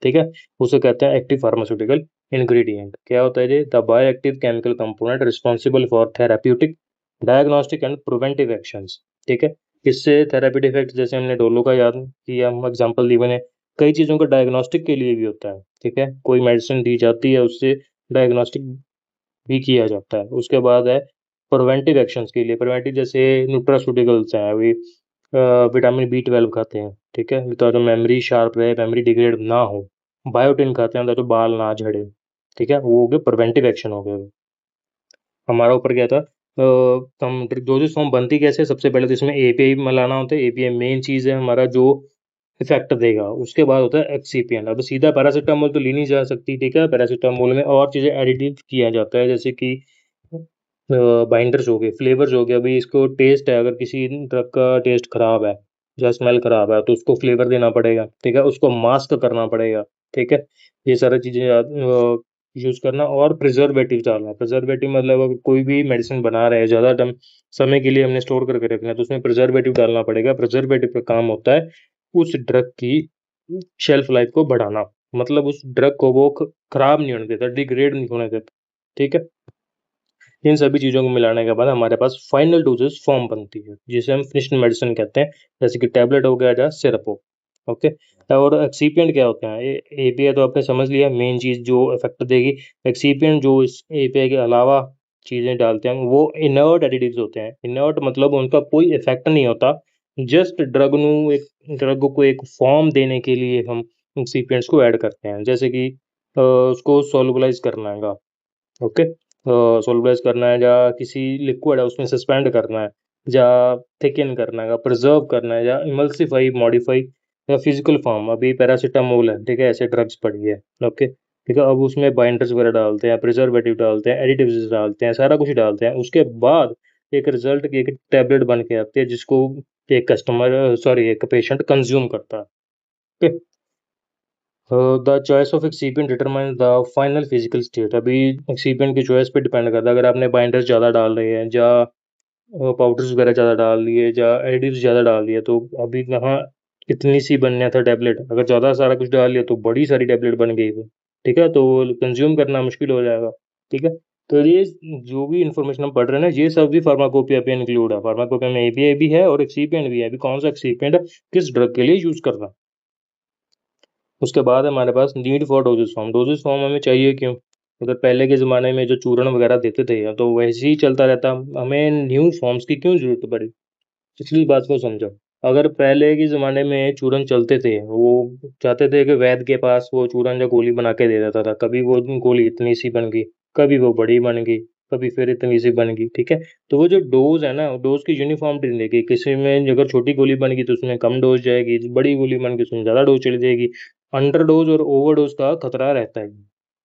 ठीक है। उसे कहते हैं एक्टिव फार्मास्यूटिकल इंग्रेडिएंट। क्या होता है ये? The bio active chemical component responsible for therapeutic, diagnostic and preventive actions, ठीक है। इससे थेराप्यूटिक इफेक्ट, जैसे हमने डोलो का याद किया, हम एग्जांपल दी मैंने, कई चीज़ों का डायग्नोस्टिक के लिए भी होता है, ठीक है। कोई मेडिसिन दी जाती है, उससे डायग्नोस्टिक भी किया जाता है। उसके बाद है प्रिवेंटिव एक्शंस के लिए। प्रिवेंटिव जैसे न्यूट्रास्यूटिकल्स हैं, अभी विटामिन B12 खाते हैं, ठीक है, ताकि मेमोरी शार्प रहे, मेमोरी डिग्रेड ना हो। बायोटिन खाते हैं ताकि बाल ना झड़े, ठीक है। वो हो गए प्रिवेंटिव एक्शन हो गए। हमारा ऊपर क्या था, हम डोजेस फॉर्म बनती कैसे? सबसे पहले तो इसमें एपीआई मिलाना होता है। एपीआई मेन चीज़ है हमारा जो इफेक्ट देगा। उसके बाद होता है एक्सीपिएंट। अब सीधा पैरासीटामोल तो ली नहीं जा सकती, ठीक है। पैरासीटामोल में और चीज़ें एडिटिव किया जाता है, जैसे कि बाइंडर्स हो गए, फ्लेवर्स हो गए। अभी इसको टेस्ट है, अगर किसी ड्रग का टेस्ट खराब है या स्मेल खराब है तो उसको फ्लेवर देना पड़ेगा, ठीक है। उसको मास्क करना पड़ेगा, ठीक है। ये सारी चीज़ें यूज़ करना। और प्रिजर्वेटिव डालना। प्रिजर्वेटिव मतलब अगर कोई भी मेडिसिन बना रहे हैं, ज़्यादा टाइम समय के लिए हमने स्टोर करके रखना है, तो उसमें प्रिजर्वेटिव डालना पड़ेगा। प्रिजर्वेटिव का काम होता है उस ड्रग की शेल्फ लाइफ को बढ़ाना, मतलब उस ड्रग को वो खराब नहीं होने देता, डिग्रेड नहीं होने देता, ठीक है। इन सभी चीज़ों को मिलाने के बाद हमारे पास फाइनल डोजेस फॉर्म बनती है, जिसे हम फिनिश्ड मेडिसिन कहते हैं, जैसे कि टैबलेट हो गया या सिरप हो, ओके। और एक्सीपिएंट क्या होते हैं? एपीआई तो आपने समझ लिया, मेन चीज़ जो इफेक्ट देगी। एक्सीपिएंट जो इस एपीआई के अलावा चीज़ें डालते हैं वो इनर्ट एडिटिव्स होते हैं। इनर्ट मतलब उनका कोई इफेक्ट नहीं होता, जस्ट ड्रग को एक फॉर्म देने के लिए हम एक्सिपिएंट्स को ऐड करते हैं। जैसे कि उसको सोलुबलाइज करना है, ओके, सोलुबलाइज करना है या किसी लिक्विड है उसमें सस्पेंड करना है या थिकन करना है, प्रिजर्व करना है या इमल्सिफाई मॉडिफाई या फिजिकल फॉर्म। अभी पैरासीटामोल है, ठीक है, ऐसे ड्रग्स पड़ी है, ओके, ठीक है। अब उसमें बाइंडर्स वगैरह डालते हैं, प्रिजर्वेटिव डालते हैं, एडिटिव्स डालते हैं, सारा कुछ डालते हैं। उसके बाद एक रिजल्ट की एक टैबलेट बन के आती है जिसको एक पेशेंट कंज्यूम करता है, okay. The choice of excipient determine the final physical state. अभी एक्सिपिएंट की चॉइस पे डिपेंड करता है। अगर आपने बाइंडर्स ज़्यादा डाल रहे हैं या पाउडर्स वगैरह ज़्यादा डाल दिए या एडिटिव्स ज़्यादा डाल दिए तो अभी कहाँ इतनी सी बनना था टैबलेट, अगर ज़्यादा सारा कुछ डाल लिया तो बड़ी सारी टैबलेट बन गई वो, ठीक है, तो कंज्यूम करना मुश्किल हो जाएगा, ठीक है। तो ये जो भी इन्फॉर्मेशन हम पढ़ रहे हैं ना, ये सब भी फार्माकोपिया पे इंक्लूड है। फार्माकोपिया में एपीआई भी है और एक्सिपिएंट भी है। अभी कौन सा एक्सिपिएंट किस ड्रग के लिए यूज़ करना। उसके बाद हमारे पास need for dosages form. Dosages form हमें चाहिए क्यों? अगर पहले के ज़माने में जो चूर्ण वगैरह देते थे तो वैसे ही चलता रहता, हमें न्यू फॉर्म्स की क्यों ज़रूरत पड़ी? पिछली बात को समझो। अगर पहले के ज़माने में चूर्ण चलते थे, वो चाहते थे कि वैद्य के पास वो चूर्ण या गोली बना के दे देता था। कभी वो गोली इतनी सी बन गई, कभी वो बड़ी बन गई, कभी फिर इतनी सी बन गई, ठीक है। तो वो जो डोज है ना, डोज की यूनिफॉर्मिटी नहीं रहेगी। किसी में अगर छोटी गोली बन गई तो उसमें कम डोज जाएगी, बड़ी गोली बन गई उसमें ज़्यादा डोज चली जाएगी। अंडर डोज और ओवर डोज का खतरा रहता है,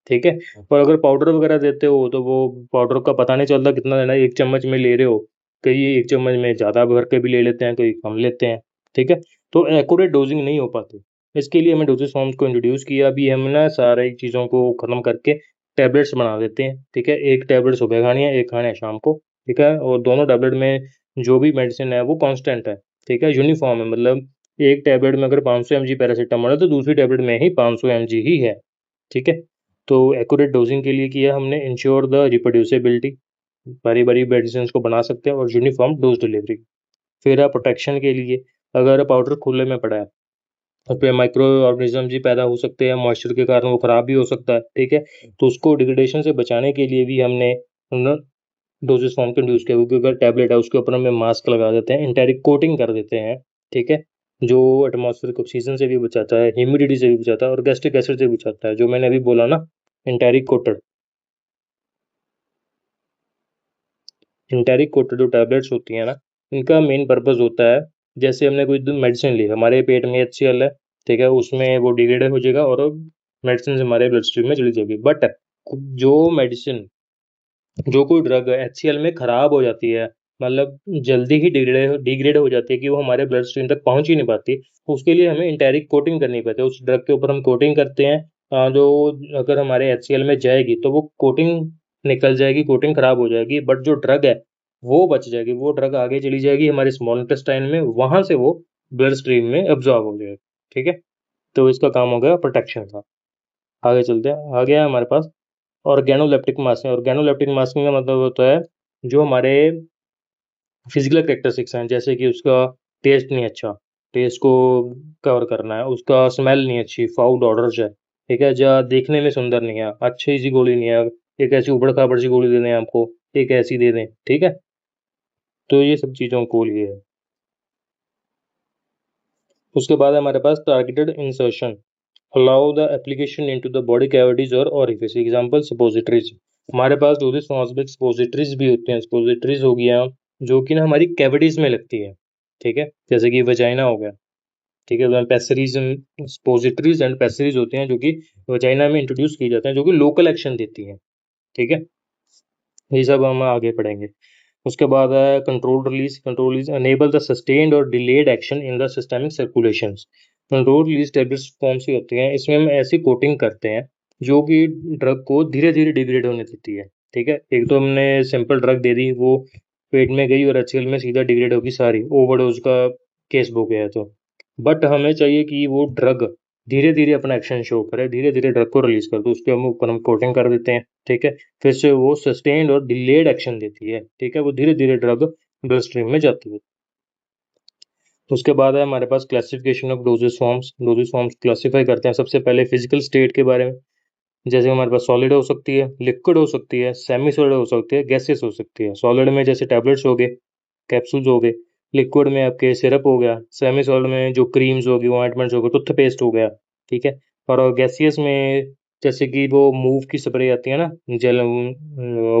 ठीक है। और अगर पाउडर वगैरह देते हो तो वो पाउडर का पता नहीं चलता कितना लेना है। एक चम्मच में ले रहे हो, कई एक चम्मच में ज़्यादा भर के भी ले लेते हैं, कोई कम लेते हैं, ठीक है। तो एक्यूरेट डोजिंग नहीं हो पाती। इसके लिए हमने डोसेज फॉर्म्स को इंट्रोड्यूस किया। अभी हम ना सारी चीज़ों को ख़त्म करके टैबलेट्स बना देते हैं, ठीक है। एक टैबलेट सुबह खानी है, एक खानी है शाम को, ठीक है। और दोनों टैबलेट में जो भी मेडिसिन है वो कांस्टेंट है, ठीक है, यूनिफॉर्म है। मतलब एक टैबलेट में अगर 500 mg पैरासीटामोल है तो दूसरी टैबलेट में ही 500 mg ही है, ठीक है। तो एक्यूरेट डोजिंग के लिए किया हमने, इंश्योर द रिप्रोड्यूसिबिलिटी, बारी-बारी मेडिसिन्स को बना सकते हैं और यूनिफॉर्म डोज डिलीवरी। फिर प्रोटेक्शन के लिए, अगर पाउडर खुले में पड़ा है, उस पे माइक्रो ऑर्गेनिज़्म भी पैदा हो सकते हैं, मॉइस्चर के कारण वो खराब भी हो सकता है, ठीक है। तो उसको डिग्रेडेशन से बचाने के लिए भी हमने न डोसेज फॉर्म को इंट्रोड्यूस किया, क्योंकि अगर टैबलेट है उसके ऊपर हमें मास्क लगा देते हैं, एंटेरिक कोटिंग कर देते हैं, ठीक है, जो एटमॉस्फेरिक ऑक्सीजन से भी बचाता है, ह्यूमिडिटी से भी बचाता है और गैस्ट्रिक एसिड से भी बचाता है, जो मैंने अभी बोला ना, एंटेरिक कोटेड। एंटेरिक कोटेड जो टैबलेट्स होती हैं ना, इनका मेन पर्पस होता है, जैसे हमने कोई मेडिसिन ली, हमारे पेट में HCl है, ठीक है, उसमें वो डिग्रेड हो जाएगा और मेडिसिन हमारे ब्लड स्ट्रीम में चली जाएगी। बट जो मेडिसिन, जो कोई ड्रग HCl में खराब हो जाती है, मतलब जल्दी ही डिग्रेड हो जाती है कि वो हमारे ब्लड स्ट्रीम तक पहुंच ही नहीं पाती, उसके लिए हमें एंटेरिक कोटिंग करनी पड़ती है। उस ड्रग के ऊपर हम कोटिंग करते हैं, जो अगर हमारे HCl में जाएगी तो वो कोटिंग निकल जाएगी, कोटिंग खराब हो जाएगी, बट जो ड्रग है वो बच जाएगी। वो ड्रग आगे चली जाएगी हमारे स्मॉल इंटेस्टाइन में, वहां से वो ब्लड स्ट्रीम में एब्जॉर्ब हो जाएगी, ठीक है। तो इसका काम हो गया प्रोटेक्शन का। आगे चलते हैं, आ गया है हमारे पास ऑर्गेनोलेप्टिक मास्किंग। ऑर्गेनोलेप्टिक मास्किंग का मतलब होता है जो हमारे फिजिकल कैरेक्टरिस्टिक्स हैं, जैसे कि उसका टेस्ट नहीं अच्छा, टेस्ट को कवर करना है, उसका स्मेल नहीं अच्छी, फाउल ऑर्डर्स है, ठीक है, या देखने में सुंदर नहीं है, अच्छी सी गोली नहीं है, एक ऐसी उबड़ खाबड़ सी गोली दे दें आपको, एक ऐसी दे दें, ठीक है। तो ये सब चीज़ों को लिए है। उसके बाद हमारे पास targeted insertion, allow the application into the body cavities और ओरिफिस। Example suppositories. हमारे पास डोसेज फॉर्म्स में सपोजिटरीज भी होते हैं। सपोजिटरीज हो गया जो कि ना हमारी कैविटीज में लगती है, ठीक है, जैसे कि वजाइना हो गया, ठीक है। पैसरीज, सपोजिटरीज एंड पैसरीज होते हैं जो कि वजाइना में इंट्रोड्यूस किए जाते हैं, जो कि लोकल एक्शन देती है, ठीक है। ये सब हम आगे पढ़ेंगे। उसके बाद है control release. Control release enable the sustained और delayed action in the systemic circulations. Control release tablets form से होती हैं, इसमें हम ऐसी कोटिंग करते हैं जो कि ड्रग को धीरे धीरे डिग्रेड होने देती है, ठीक है। एक तो हमने सिंपल ड्रग दे दी, वो पेट में गई और HCl में सीधा डिग्रेड होगी सारी, ओवरडोज का केस हो गया है तो। बट हमें चाहिए कि वो ड्रग धीरे धीरे अपना एक्शन शो करे, धीरे धीरे ड्रग को रिलीज कर दो, उसके हम ऊपर हम कोटिंग कर देते हैं, ठीक है। फिर से वो सस्टेन्ड और डिलेड एक्शन देती है, ठीक है, वो धीरे धीरे ड्रग ब्लड स्ट्रीम में जाती है। उसके बाद है हमारे पास classification of dosages forms. Dosages forms classify करते हैं सबसे पहले फिजिकल स्टेट के बारे में। जैसे हमारे पास सॉलिड हो सकती है, लिक्विड हो सकती है, सेमी सॉलिड हो सकती है, गैसेस हो सकती है। सॉलिड में जैसे टैबलेट्स हो गए, कैप्सूल्स हो गए। लिक्विड में आपके सिरप हो गया। सेमी सॉलिड में जो क्रीम्स होगी, ऑइंटमेंट्स हो गए, टूथपेस्ट हो गया। ठीक है। और गैसियस में जैसे कि वो मूव की स्प्रे आती है ना, जेल,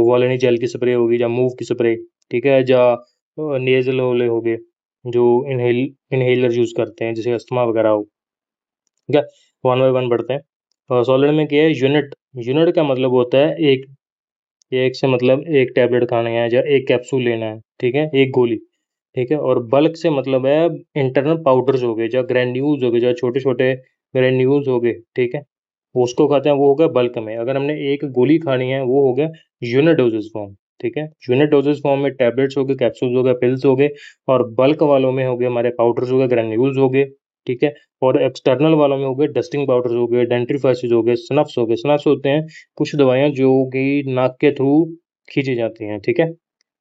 वॉलेनी जेल की स्प्रे होगी, या मूव की स्प्रे। ठीक है। या नेजल वाले हो गए, जो इनहेलर यूज करते हैं, जैसे अस्थमा वगैरह हो। ठीक है। वन बाय वन बढ़ते हैं। और सॉलिड में क्या है, यूनिट। यूनिट का मतलब होता है एक। एक से मतलब एक टैबलेट खाना है या एक कैप्सूल लेना है। ठीक है, एक गोली। ठीक है। और बल्क से मतलब है इंटरनल पाउडर्स हो गए, या ग्रैन्यूल्स हो गए, या छोटे छोटे ग्रैन्यूल्स हो गए। ठीक है। उसको खाते हैं, वो हो गया बल्क में। अगर हमने एक गोली खानी है, वो हो गया यूनिट डोजेस फॉर्म। ठीक है। यूनिट डोजेस फॉर्म में टैबलेट्स हो गए, कैप्सूल्स हो गए, पिल्स हो गए। और बल्क वालों में हो गए हमारे पाउडर्स हो गए, ग्रैन्यूल्स हो गए। ठीक है। और एक्सटर्नल वालों में हो गए डस्टिंग पाउडर्स हो गए, डेंट्रीफाइसिस हो गए, स्नफ्स हो गए। स्नफ्स होते हैं कुछ दवाइयाँ जो कि नाक के थ्रू खींची जाती हैं। ठीक है।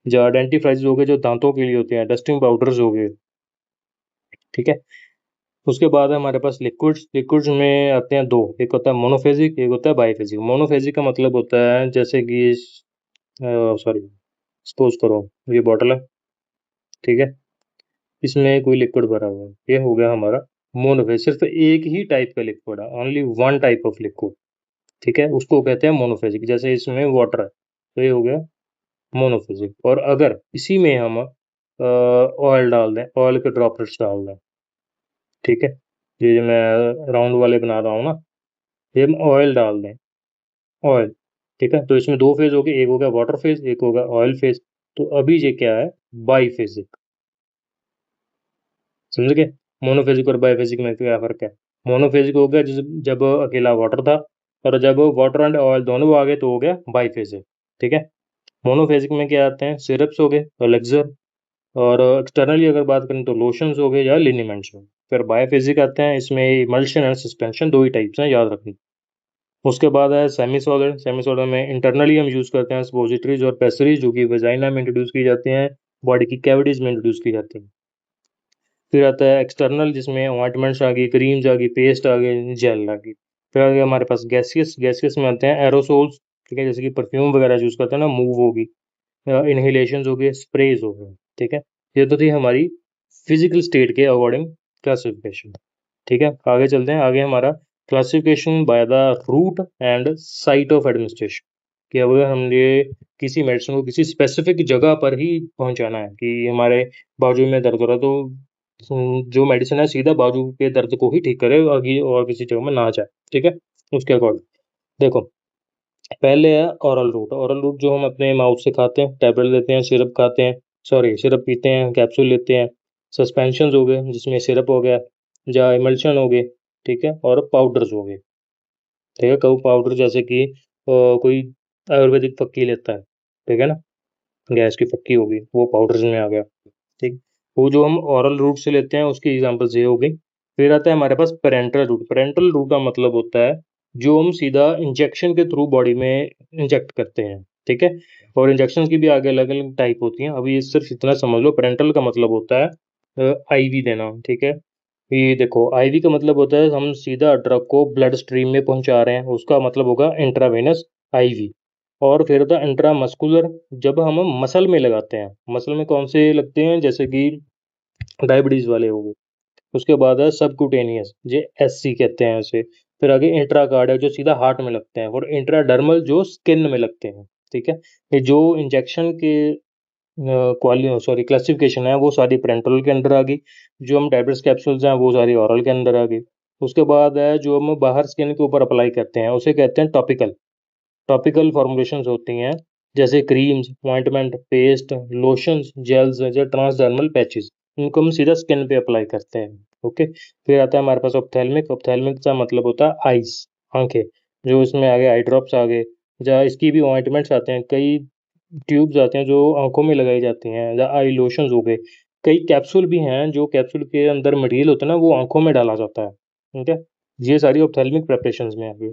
जो डेंटिफ्राइज हो गए, जो दांतों के लिए होते हैं। डस्टिंग पाउडर्स हो गए। ठीक है। उसके बाद है हमारे पास लिक्विड्स। लिक्विड्स में आते हैं दो, एक होता है मोनोफेजिक, एक होता है बाईफेजिक। मोनोफेजिक का मतलब होता है जैसे कि सॉरी, सपोज करो ये बॉटल है। ठीक है। इसमें कोई लिक्विड भरा हुआ है, ये हो गया हमारा मोनोफेज। सिर्फ एक ही टाइप का लिक्विड है, only one type of liquid. ठीक है, उसको कहते हैं मोनोफेजिक। जैसे इसमें वाटर है, तो ये हो गया मोनोफेजिक। और अगर इसी में हम ऑयल डाल दें, ऑयल के ड्रॉपलेट्स डाल दें। ठीक है। ये जो मैं राउंड वाले बना रहा हूँ ना, ये हम ऑयल डाल दें, ऑयल। ठीक है। तो इसमें दो फेज हो गए, एक हो गया वाटर फेज, एक हो गया ऑयल फेज। तो अभी ये क्या है, बाईफेजिक। समझ गए? मोनोफेजिक और बाईफेजिक में क्या फर्क है? मोनोफेजिक हो गया जब अकेला वाटर था, और जब वाटर एंड ऑयल दोनों आ गए तो हो गया बाईफेजिक। ठीक है। मोनोफेजिक में क्या आते हैं, सिरप्स हो गए, एलेक्सर। और एक्सटर्नली अगर बात करें तो लोशंस हो गए या लिनीमेंट्स हो गए। फिर बायोफिजिक आते हैं, इसमें इमल्शन एंड सस्पेंशन दो ही टाइप्स हैं, याद रखनी। उसके बाद है सेमी सॉलिड। सेमी सॉलिड में इंटरनली हम यूज़ करते हैं सपोजिटरीज और पेसरीज, जो कि वेजाइना में इंट्रोड्यूस की जाती हैं, बॉडी की कैविटीज में इंट्रोड्यूस की जाती हैं। फिर आता है एक्सटर्नल, जिसमें ऑइंटमेंट्स आ गई, क्रीम्स आ गई, पेस्ट आ गई, जेल आ गई। फिर आ गया हमारे पास गैसियस। गैसियस में आते हैं एरोसोल्स। ठीक है, जैसे कि परफ्यूम वगैरह यूज़ करते हैं ना, मूव होगी, इनहेलेशन हो गए, स्प्रेज हो गए। ठीक है। ये तो थी हमारी फिजिकल स्टेट के अकॉर्डिंग क्लासिफिकेशन। ठीक है। आगे चलते हैं। आगे हमारा classification by the route and site of administration, कि अगर हमने किसी मेडिसिन को किसी स्पेसिफिक जगह पर ही पहुंचाना है, कि हमारे बाजू में दर्द हो रहा है, तो जो मेडिसिन है सीधा बाजू के दर्द को ही ठीक करे, आगे और किसी जगह में ना जाए। ठीक है। उसके अकॉर्डिंग देखो, पहले है ओरल रूट। ओरल रूट जो हम अपने माउथ से खाते हैं, टैबलेट लेते हैं, सिरप खाते हैं, सॉरी सिरप पीते हैं, कैप्सूल लेते हैं। सस्पेंशन हो गए, जिसमें सिरप हो गया, या इमल्शन हो गए। ठीक है। और पाउडर्स हो गए। ठीक है। कई पाउडर जैसे कि कोई आयुर्वेदिक फक्की लेता है, ठीक है ना, गैस की फक्की होगी, वो पाउडर्स में आ गया। ठीक। वो जो हम ओरल रूट से लेते हैं, उसकी एग्जांपल्स ये हो गई। फिर आता है हमारे पास पेरेंटल रूट। पेरेंटल रूट का मतलब होता है जो हम सीधा इंजेक्शन के थ्रू बॉडी में इंजेक्ट करते हैं। ठीक है। और इंजेक्शन की भी आगे अलग अलग टाइप होती हैं, अभी ये सिर्फ इतना समझ लो। पेरेंटल का मतलब होता है आईवी देना। ठीक है। ये देखो, आईवी का मतलब होता है हम सीधा ड्रग को ब्लड स्ट्रीम में पहुंचा रहे हैं, उसका मतलब होगा इंट्रावेनस आईवी। और फिर होता है इंट्रामस्कुलर, जब हम मसल में लगाते हैं। मसल में कौन से लगते हैं, जैसे कि डायबिटीज वाले हो गए। उसके बाद है सबक्यूटेनियस, ये एससी कहते हैं इसे। फिर आगे इंट्रा कार्डियक, जो सीधा हार्ट में लगते हैं। और इंट्राडर्मल, जो स्किन में लगते हैं। ठीक है। ये जो इंजेक्शन के क्वाली सॉरी क्लासिफिकेशन है, वो सारी पेरेंटल के अंदर आ गई। जो हम टैबलेट्स कैप्सूल्स हैं, वो सारी ओरल के अंदर आ गई। उसके बाद है जो हम बाहर स्किन के ऊपर अप्लाई करते हैं, उसे कहते हैं टॉपिकल। टॉपिकल फॉर्मुलेशंस होती हैं, जैसे creams, ointment, paste, lotions, gels या ट्रांसडर्मल पैचेस। इनको हम सीधा स्किन पे अप्लाई करते हैं। ओके। फिर आता है हमारे पास ऑप्थेल्मिक। ऑप्थेल्मिक का मतलब होता है आइस, आंखें। जो इसमें आ गए आई ड्रॉप्स आ गए, या इसकी भी ऑइंटमेंट्स आते हैं, कई ट्यूब्स आते हैं जो आंखों में लगाई जाती हैं, या आई लोशंस हो गए। कई कैप्सूल भी हैं, जो कैप्सूल के अंदर मटेरियल होता है ना, वो आंखों में डाला जाता है। ठीक है। ये सारी ऑप्थेल्मिक प्रेपरेशंस में आ गई।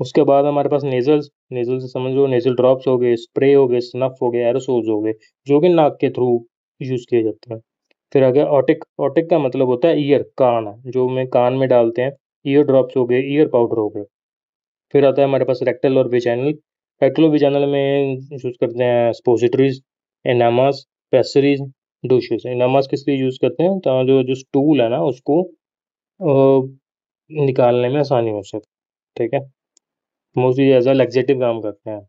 उसके बाद हमारे पास नेजल्स। नेजल से समझ लो, नेजल ड्रॉप्स हो गए, स्प्रे हो गए, स्नफ हो गए, एरोसोल्स हो गए, जो कि नाक के थ्रू यूज किए जाते हैं। फिर आ गया ऑटिक। ऑटिक का मतलब होता है ईयर, कान, जो में कान में डालते हैं। ईयर ड्रॉप्स हो गए, ईयर पाउडर हो गए। फिर आता है हमारे पास रेक्टल और विजाइनल। रेक्टल और विजाइनल में यूज़ करते हैं स्पोजिटरीज, एनामास, पेसरीज, डूशेस। एनामास किस लिए यूज़ करते हैं? तो जो जो स्टूल है ना उसको निकालने में आसानी हो सके, ठीक है। मोस्टली एज अ लैक्सेटिव काम करते हैं,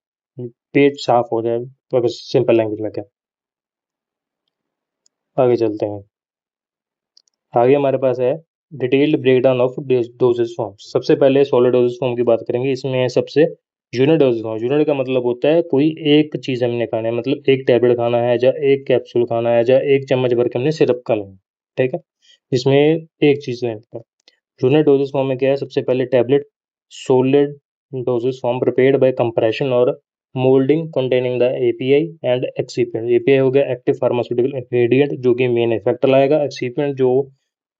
पेट साफ हो जाए, तो अगर सिंपल लैंग्वेज में क्या। आगे चलते हैं। आगे हमारे पास है detailed breakdown of doses form. सबसे पहले सॉलिड डोजेज फॉर्म की बात करेंगे। इसमें सबसे यूनिट डोजेज फॉर्म। यूनिट का मतलब होता है कोई एक चीज़ हमने खाना है, मतलब एक टैबलेट खाना है या एक कैप्सूल खाना है या एक चम्मच भर के हमने सिरप खाना है, ठीक है। इसमें एक चीज़ है। यूनिट डोजेज फॉर्म में क्या है? सबसे पहले tablet. Solid dosage form prepared by compression और moulding containing the API and excipient. API हो गया एक्टिव फार्मास्यूटिकल इंग्रेडिएंट, जो कि मेन इफेक्ट लाएगा। एक्सिपिएंट जो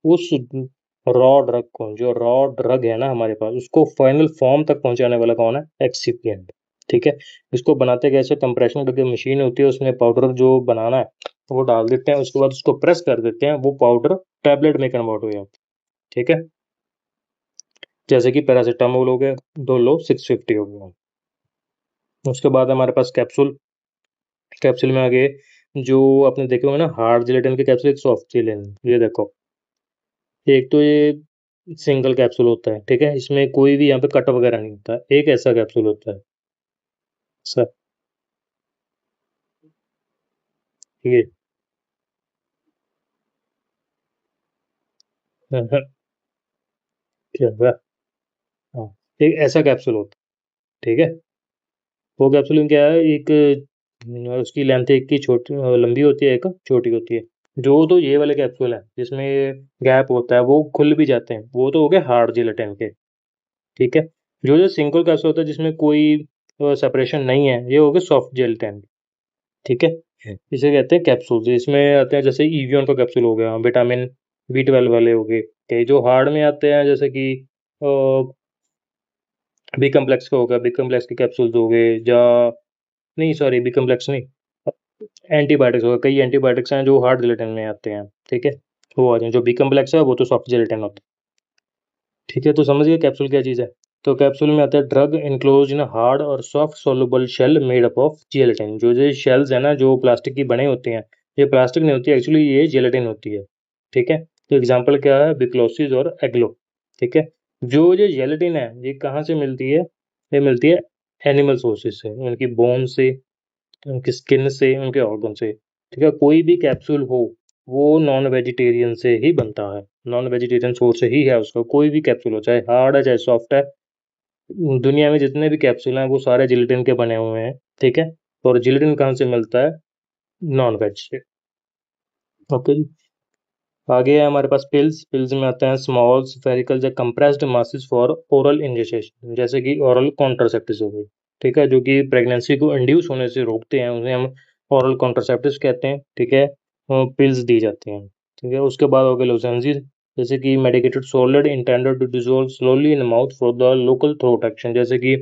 उस रॉ ड्रग है ना हमारे पास, उसको फाइनल फॉर्म तक पहुंचाने वाला कौन है? एक्सिपिएंट, ठीक है। इसको बनाते कैसे? कंप्रेशन करके मशीन होती है, उसमें पाउडर जो बनाना है वो डाल देते हैं, उसके बाद उसको प्रेस कर देते हैं, वो पाउडर टैबलेट में कन्वर्ट हो जाता है, ठीक है। जैसे कि पैरासिटामोल हो गया, डोलो 650 हो गया। उसके बाद हमारे पास कैप्सूल। कैप्सूल में आगे जो आपने देखे होंगे ना हार्ड जिलेटिन के कैप्सूल, एक सॉफ्ट जिलेटिन। ये देखो, एक तो ये सिंगल कैप्सूल होता है, ठीक है, इसमें कोई भी यहाँ पे कट वगैरह नहीं होता। एक ऐसा कैप्सूल होता है सर, ये क्या हुआ? हाँ, एक ऐसा कैप्सूल होता है, ठीक है। वो कैप्सूल में क्या है? एक उसकी लेंथ एक की छोटी लंबी होती है, एक छोटी होती है। जो तो ये वाले कैप्सूल हैं जिसमें गैप होता है, वो खुल भी जाते हैं, वो तो हो गए हार्ड जिलेटिन के, ठीक है। जो जो सिंगल कैप्सूल होता है जिसमें कोई सेपरेशन नहीं है, ये हो गए सॉफ्ट जेलेटिन, ठीक है। इसे कहते हैं कैप्सूल। इसमें आते हैं जैसे ईवियन का कैप्सूल हो गया, विटामिन B12 वाले हो गए। कई जो हार्ड में आते हैं जैसे कि बी कम्प्लेक्स का हो गया, बी कम्प्लेक्स के कैप्सूल्स हो गए, या नहीं सॉरी बी कम्प्लेक्स नहीं, एंटीबायोटिक्स हो गए। कई एंटीबायोटिक्स हैं जो हार्ड जिलेटिन में आते हैं, ठीक है। वो आ जाए, जो बी कम्प्लेक्स है वो तो सॉफ्ट जिलेटिन होता है, ठीक है। तो समझ गए कैप्सूल क्या चीज़ है। तो कैप्सूल में आता है ड्रग इनक्लोज इन हार्ड और soft soluble shell made up of gelatin. जो जो शेल्स है ना जो प्लास्टिक की बने होते हैं, ये प्लास्टिक नहीं होती एक्चुअली, ये जिलेटिन होती है, ठीक है। तो एग्जाम्पल क्या है? बिक्लोसिस और एग्लो, ठीक है। जो जो जेलेटिन है ये कहाँ से मिलती है? ये मिलती है एनिमल सोर्सेज से, उनकी बोन से, उनकी स्किन से, उनके ऑर्गन से, ठीक है। कोई भी कैप्सूल हो वो नॉन वेजिटेरियन से ही बनता है, नॉन वेजिटेरियन सोर्स से ही है उसका। कोई भी कैप्सूल हो, चाहे हार्ड है चाहे सॉफ्ट है, दुनिया में जितने भी कैप्सूल हैं वो सारे जिलेटिन के बने हुए हैं, ठीक है। और जिलेटिन कहाँ से मिलता है? नॉन वेज से। ओके जी। आगे है हमारे पास पिल्स। पिल्स में आते हैं स्मॉल स्फेरिकल या compressed masses for oral injection, जैसे कि ओरल कॉन्ट्रासेप्टिव्स हो गई, ठीक है, जो कि प्रेगनेंसी को इंड्यूस होने से रोकते हैं, उन्हें हम ओरल कॉन्ट्रासेप्टिव्स कहते हैं, ठीक है। पिल्स दी जाती हैं, ठीक है। उसके बाद हो गए लोजेंसीज, जैसे कि medicated solid intended to dissolve slowly in mouth for the local throat action. जैसे कि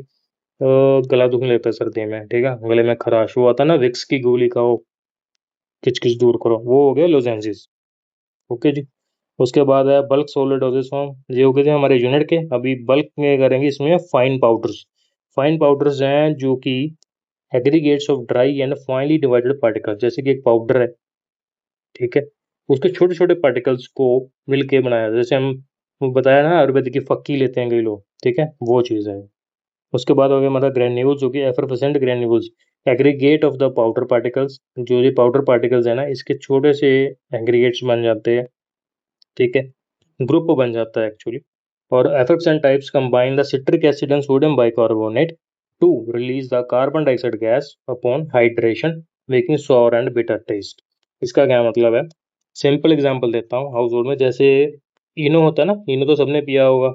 गला दुखने लगता है सर्दी में, ठीक है, गले में खराश हुआ था ना, विक्स की गोली खाओ, किचकिच दूर करो, वो हो गए लोजेंसीज, ओके जी। उसके बाद है बल्क सॉलिड डोजेज फॉर्म। ये हो गए थे हमारे यूनिट के। अभी बल्क में करेंगे, इसमें फाइन पाउडर्स। फाइन पाउडर्स हैं जो कि aggregates of dry and finally divided particles. जैसे कि एक पाउडर है, ठीक है, उसके छोटे छोटे पार्टिकल्स को मिलके बनाया, जैसे हम वो बताया ना आयुर्वेदिक की फक्की लेते हैं कई लोग, ठीक है, वो चीज़ है। उसके बाद हो गया हमारा ग्रेन्यूल्स, जो कि effervescent granules, aggregate of the powder particles. जो ये पाउडर पार्टिकल्स है ना, इसके छोटे से एग्रीगेट्स बन जाते हैं, ठीक है, ग्रुप बन जाता है एक्चुअली। और effects types combine the citric acid and sodium bicarbonate to release the carbon dioxide gas upon hydration, making sour and bitter taste. इसका क्या मतलब है? सिंपल एग्जांपल देता हूँ हाउस होल्ड में। जैसे इनो होता है ना, इनो तो सबने पिया होगा,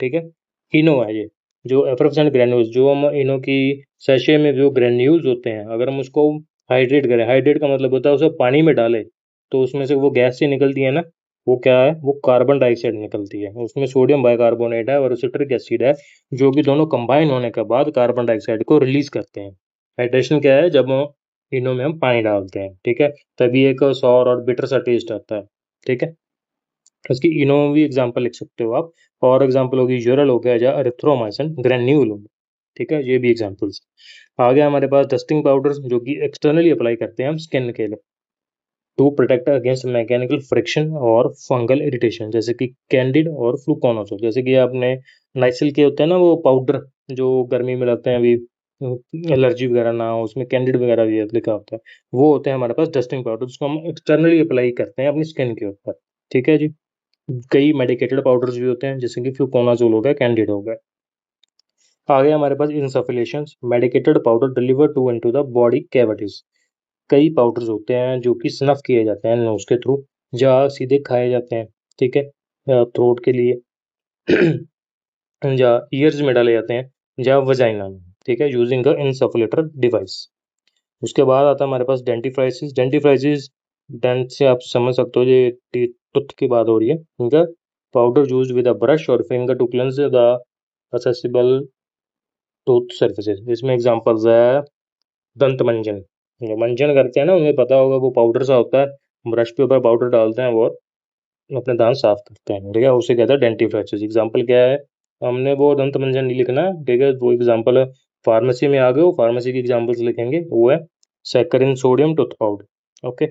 ठीक है। इनो है ये, जो एफरवेसेंट ग्रेन्यूल्स, जो हम इनो की सैशे में जो ग्रेन्यूल्स होते हैं, अगर हम उसको हाइड्रेट करें, हाइड्रेट का मतलब होता है उसे पानी में डालें, तो उसमें से वो गैस से निकलती है ना, वो क्या है? वो कार्बन डाइऑक्साइड निकलती है। उसमें सोडियम बाइकार्बोनेट है और सिट्रिक एसिड है, जो कि दोनों कंबाइन होने के बाद कार्बन डाइऑक्साइड को रिलीज करते हैं। हाइड्रेशन क्या है? जब इनो में हम पानी डालते हैं, ठीक है, तभी एक सॉर और बिटर सा टेस्ट आता है, ठीक है। इसकी इनोवी एग्जाम्पल लिख सकते हो आप। और एग्जाम्पल होगी यूरल हो गया या अरिथ्रोमाइसिन ग्रेन्यूल हो गया, ठीक है, ये भी एग्जाम्पल्स। आगे हमारे पास डस्टिंग पाउडर जो कि एक्सटर्नली अप्लाई करते हैं हम स्किन के लिए to protect against mechanical friction और फंगल इरिटेशन, जैसे कि कैंडिड और फ्लूकोनासोल। जैसे कि आपने नाइसिल के होते हैं ना वो पाउडर जो गर्मी में लगते हैं, अभी एलर्जी वगैरह ना हो, उसमें कैंडिड वगैरह भी लिखा होता है, वो होते हैं हमारे पास डस्टिंग पाउडर, जिसको हम एक्सटर्नली अप्लाई करते हैं अपनी स्किन के ऊपर, ठीक है जी। कई मेडिकेटेड पाउडर्स भी होते हैं, जैसे कि फ्लूकोनाजोल हो गया, कैंडिड हो गया। आगे हमारे पास insufflations medicated powder deliver to into the body cavities. कई पाउडर्स होते हैं जो कि स्नफ किए जाते हैं नोज के थ्रू या सीधे खाए जाते हैं, ठीक है, थ्रोट के लिए या ईयर्स में डाले जाते हैं या वजाइना में, ठीक है, यूजिंग अ इंसफलेटर डिवाइस। उसके बाद आता है हमारे पास डेंटिफ्राइसिस। डेंटिफ्राइसिस डेंट से आप समझ सकते हो ये टूथ की बात हो रही है, ठीक है। Powder use with a brush और finger to cleanse the accessible tooth surfaces. इसमें एग्जांपल्स है दंत मंजन। जो मंजन करते हैं ना, उन्हें पता होगा वो पाउडर सा होता है, ब्रश के ऊपर पाउडर डालते हैं वो अपने दांत साफ करते हैं, ठीक है, उसे कहते हैं डेंटिफ्राइसिस। एग्जाम्पल क्या है, हमने वो दंत मंजन नहीं लिखना है, ठीक है, वो एग्जाम्पल है। फार्मेसी में आ गए हो, फार्मेसी की एग्जाम्पल्स लिखेंगे, वो है saccharin sodium tooth powder, okay.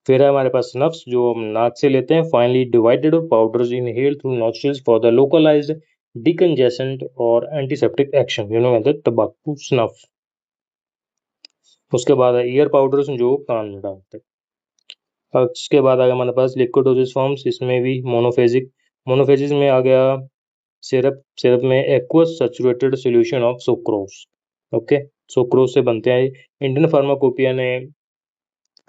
फिर है हमारे पास नफ्स जो हम नाक से लेते हैं, finely divided powders inhaled through nostrils for the localized decongestant और एंटीसेप्टिक एक्शन, तंबाकू स्नफ। उसके बाद है ईयर पाउडर्स जो कान में डालते हैं। और उसके बाद आ गया हमारे पास लिक्विड डोजेज फॉर्म्स, इसमें भी मोनोफेजिक। मोनोफेजिक में आ गया सिरप। सिरप में aqueous saturated solution of sucrose, okay, sucrose से बनते हैं। इंडियन फार्माकोपिया ने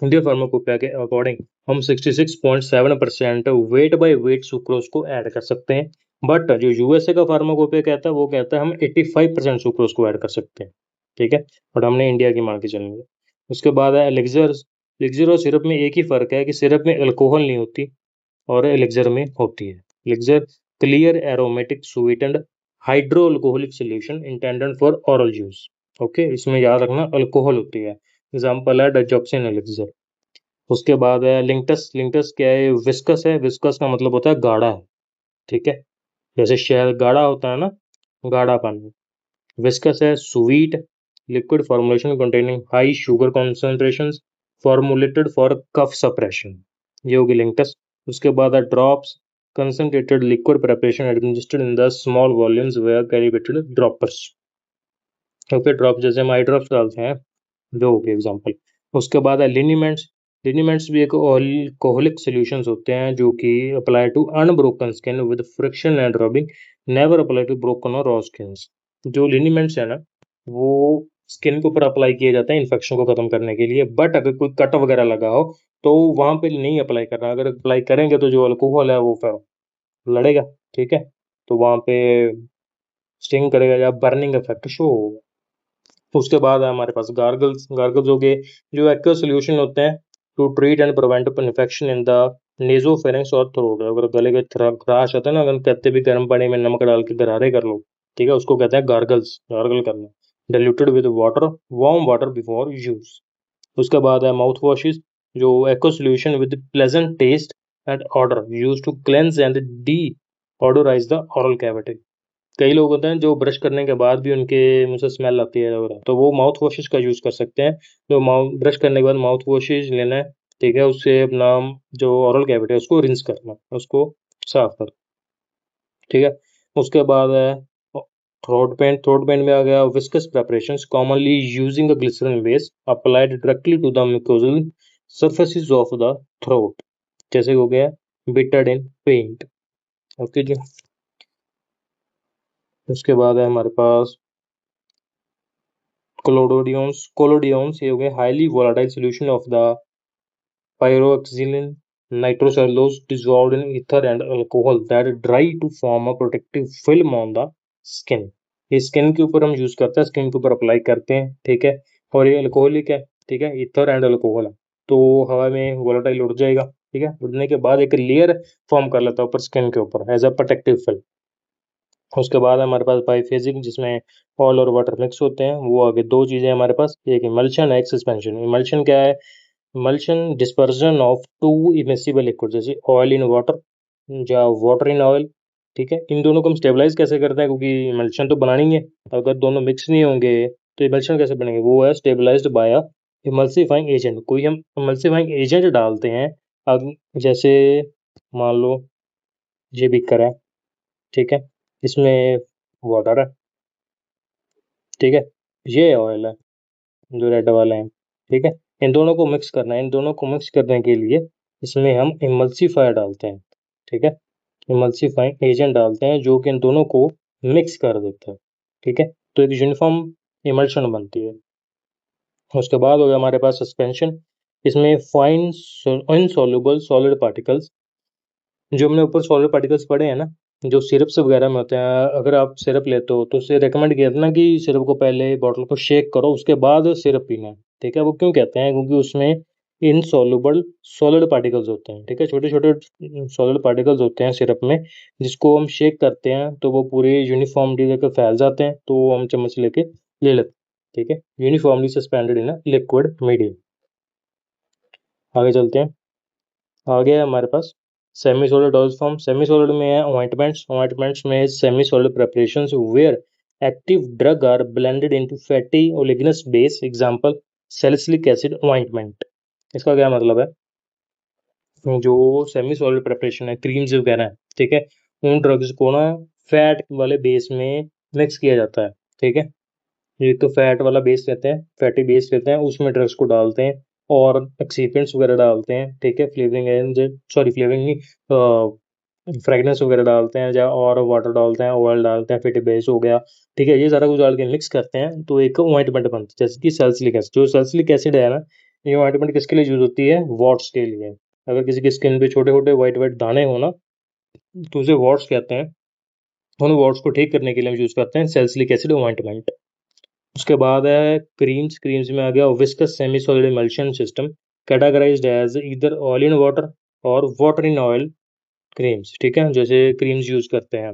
इंडियन फार्माकोपिया के अकॉर्डिंग हम 66.7% वेट बाय वेट सुक्रोज को ऐड कर सकते हैं, बट जो यूएसए का फार्माकोपिया कहता है वो कहता है हम 85% सुक्रोज को ऐड कर सकते हैं, ठीक है, बट हमने इंडिया की मान के चलेंगे। उसके बाद है एलिक्सर। एलिक्सर और सिरप में एक ही फर्क है कि सिरप में अल्कोहल नहीं होती और एलिक्सर में होती है। Elixir clear aromatic sweetened hydro alcoholic solution intended for oral use, okay, इसमें याद रखना अल्कोहल होती है। एग्जाम्पल है डाइजॉक्सिन एलिक्सर। उसके बाद है लिंकटस। लिंकटस क्या है, विस्कस है। विस्कस का मतलब होता है गाढ़ा है, ठीक है, जैसे शहद गाढ़ा होता है ना, गाढ़ा पानी। विस्कस है sweet liquid formulation containing high sugar concentrations formulated for cough suppression, ये होगी लिंकटस। उसके बाद है drops concentrated liquid preparation administered in the small volumes where calibrated droppers, okay, drop जैसे हम आई ड्रॉप्स डालते हैं, जो हो गया एग्जाम्पल। उसके बाद है लिनीमेंट्स। लिनीमेंट्स भी एक अल्कोहलिक सॉल्यूशंस होते हैं जो कि apply to unbroken skin with friction and rubbing, never apply to broken और रॉ स्किन। जो लिनीमेंट्स है ना, वो स्किन के ऊपर अप्लाई किए जाते हैं इन्फेक्शन को खत्म करने के लिए, बट अगर कोई कट वगैरह लगा हो तो वहां पे नहीं अप्लाई करना। अगर अप्लाई करेंगे तो जो अल्कोहल है वो फिर लड़ेगा, ठीक है, तो वहां पे स्टिंग करेगा या बर्निंग इफेक्ट शो होगा। उसके बाद है हमारे पास गार्गल्स। गार्गल्स हो गए जो एक्वा सोल्यूशन होते हैं to treat and prevent infection in the nasopharynx और थ्रोट। अगर गले के खराश होता है ना, अगर कहते भी गर्म पानी में नमक डाल के गरारे कर लो, ठीक है, उसको कहते हैं गार्गल्स, गार्गल करना। Diluted with water, warm water before use. उसके बाद है माउथ वॉशेस जो aqua solution with pleasant taste and order use to cleanse and deodorize the oral cavity. कई लोग होते हैं जो ब्रश करने के बाद भी उनके मुंह से स्मेल आती है वगैरह, तो वो माउथ वॉशेस का यूज कर सकते हैं। जो माउथ ब्रश करने के बाद माउथ वॉशेस लेना है, ठीक है, उससे अपना जो ओरल कैविटी है उसको रिंस करना, उसको साफ कर, ठीक है। उसके बाद है थ्रोट पेंट। थ्रोट पेंट में आ गया viscous preparations commonly using a glycerin base applied directly to the mucosal surfaces of the throat, जैसे हो गया बिटाडिन पेंट, ओके जी। उसके बाद है हमारे पास कोलोडोडियंस। कोलोडियंस ये हो गए highly volatile solution of the pyroxylin nitrocellulose dissolved in ether and alcohol that dry to form a protective film on the skin। ये स्किन के ऊपर हम यूज करते हैं, स्किन के ऊपर अप्लाई करते हैं, ठीक है, और ये अल्कोहलिक है, ठीक है, ईथर एंड अल्कोहल है, तो हवा में वोलाटाइल उड़ जाएगा, ठीक है, उड़ने के बाद एक लेयर फॉर्म कर लेता है ऊपर स्किन के ऊपर एज अ प्रोटेक्टिव फिल्म। उसके बाद हमारे पास बाइफेजिक जिसमें ऑयल और वाटर मिक्स होते हैं, वो आगे दो चीजें हमारे पास, एक इमल्शन है एक सस्पेंशन। इमल्शन क्या है, emulsion dispersion of to immiscible liquid जैसे ऑयल इन वाटर, या वाटर इन ऑयल, ठीक है। इन दोनों को हम स्टेबलाइज कैसे करते हैं, क्योंकि इमल्शन तो बनानी है, अगर दोनों मिक्स नहीं होंगे तो इमल्शन कैसे बनेंगे, वो है स्टेबलाइज्ड बाय इमल्सिफाइंग एजेंट। कोई हम इमल्सिफाइंग एजेंट डालते हैं, अब जैसे मान लो ये बीकर है, ठीक है, इसमें वाटर है, ठीक है, ये ऑयल है जो रेड वाले हैं, ठीक है। इन दोनों को मिक्स करना है, इन दोनों को मिक्स करने के लिए इसमें हम इमल्सीफायर डालते हैं, ठीक है, इमल्सीफाइंग एजेंट डालते हैं जो कि इन दोनों को मिक्स कर देता है, ठीक है। तो एक यूनिफॉर्म इमल्शन बनती है। उसके बाद हो गया हमारे पास सस्पेंशन। इसमें फाइन इनसॉल्युबल सॉलिड पार्टिकल्स, जो हमने ऊपर सॉलिड पार्टिकल्स पढ़े हैं ना, जो सिरप्स वगैरह में होते हैं, अगर आप सिरप लेते हो तो उससे रेकमेंड किया था ना कि सिरप को पहले बॉटल को शेक करो उसके बाद सिरप पीना है, ठीक है। वो क्यों कहते हैं, क्योंकि उसमें इनसॉल्युबल सॉलिड पार्टिकल्स होते हैं, ठीक है, छोटे छोटे सॉलिड पार्टिकल्स होते हैं सिरप में, जिसको हम शेक करते हैं तो वो पूरे यूनिफॉर्मली लेकर फैल जाते हैं, तो हम चम्मच लेके ले लेते हैं, ठीक है, uniformly suspended in a liquid medium. आगे चलते हैं। आगे है हमारे पास semi solid dose form. Semi solid में है ऑइंटमेंट्स में semi solid preparations where active drug are blended into fatty oleaginous base, example salicylic acid ointment. इसका क्या मतलब है, जो सेमी सॉलिड प्रिपरेशन है, क्रीम्स वगैरह है, ठीक है, उन ड्रग्स को ना फैट वाले बेस में मिक्स किया जाता है, ठीक है। एक तो फैट वाला बेस लेते हैं, फैटी बेस लेते हैं, उसमें ड्रग्स को डालते हैं और एक्सीपेंट्स वगैरह डालते हैं, ठीक है, फ्लेवरिंग एजेंट, सॉरी फ्लेवरिंग नहीं, फ्रेगनेंस वगैरह डालते हैं, या और वाटर डालते हैं, ऑयल डालते हैं, फैटी बेस हो गया, ठीक है, ये सारा कुछ डाल के मिक्स करते हैं तो एक ऑइंटमेंट बनता है, जैसे कि सैलिसिलिक एसिड। जो सैलिसिलिक एसिड है ना, ये ऑइंटमेंट किसके लिए यूज होती है, वॉट्स के लिए। अगर किसी की स्किन पे छोटे छोटे व्हाइट व्हाइट दाने हो ना, तो उसे वॉट्स कहते हैं, उन वॉट्स को ठीक करने के लिए हम यूज करते हैं सैलिसिलिक एसिड ऑइंटमेंट। उसके बाद है क्रीम्स में आ गया viscous semi solid emulsion system, categorized as either oil in water और वाटर इन ऑयल क्रीम्स, ठीक है। जैसे क्रीम्स यूज करते हैं,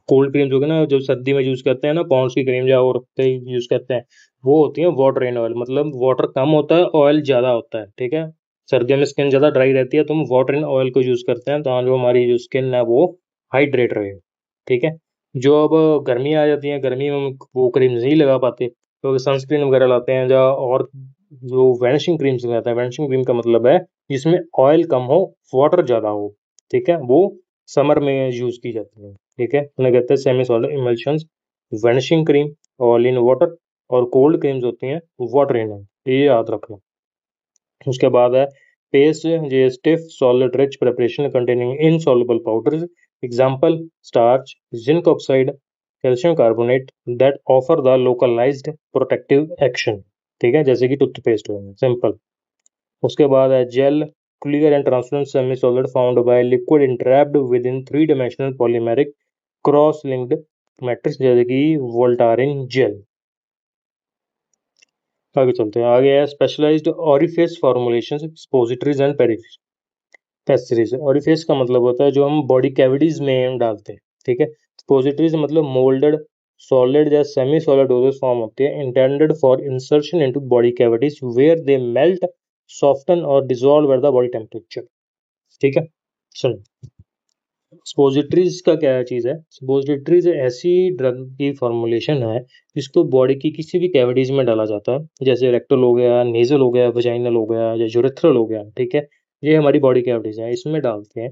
कोल्ड क्रीम्स हो गए ना, जो सर्दी में यूज करते हैं ना, पॉन्ड्स की क्रीम या और कई यूज करते हैं, वो होती है वाटर इन ऑयल, मतलब वाटर कम होता है, ऑयल ज्यादा होता है, ठीक है। सर्दियों में स्किन ज्यादा ड्राई रहती है तो हम वाटर इन ऑयल को यूज करते हैं, तो जो हमारी जो स्किन है वो हाइड्रेट रहे, ठीक है। जो अब गर्मी आ जाती है, गर्मी में हम वो क्रीम नहीं लगा पाते तो सनस्क्रीन वगैरह लाते हैं, या और जो वैनिशिंग क्रीम्स लगाते हैं, वैनिशिंग क्रीम का मतलब है जिसमें ऑयल कम हो, वाटर ज्यादा हो, ठीक है, वो समर में यूज की जाती है, ठीक है। उन्हें कहते हैं semi solid emulsions, vanishing cream oil in water, और कोल्ड क्रीम्स होती हैं वाटर इन ऑयल, ये याद रखना। उसके बाद है पेस्ट, ये stiff solid rich preparation containing insoluble powders, example starch, zinc oxide, calcium carbonate, that offer the localized protective action, ठीक है, जैसे कि टूथपेस्ट हो गया, सिंपल। उसके बाद है gel, clear and transparent semi solid found by liquid entrapped within 3 dimensional polymeric cross linked matrix, जैसे कि वोल्टारिन जेल। आगे चलते हैं। आगे है specialized orifice formulation, suppositories and pessaries. Orifice का मतलब होता है जो हम बॉडी कैविटीज में डालते हैं, ठीक है। सपोजिटरीज मतलब मोल्डेड सॉलिड या सेमी सॉलिड डोजेस फॉर्म होती है, intended for insertion into body cavities where they melt, soften और dissolve at the body temperature, ठीक है। सुन, सपोजिटरीज का क्या चीज़ है, सपोजिटरीज ऐसी ड्रग की फॉर्मुलेशन है जिसको बॉडी की किसी भी कैविटीज में डाला जाता है, जैसे रेक्टल हो गया, नेजल हो गया, वजाइनल हो गया, या यूरेथ्रल हो गया, ठीक है। ये हमारी बॉडी कैविटीज है, इसमें डालते हैं,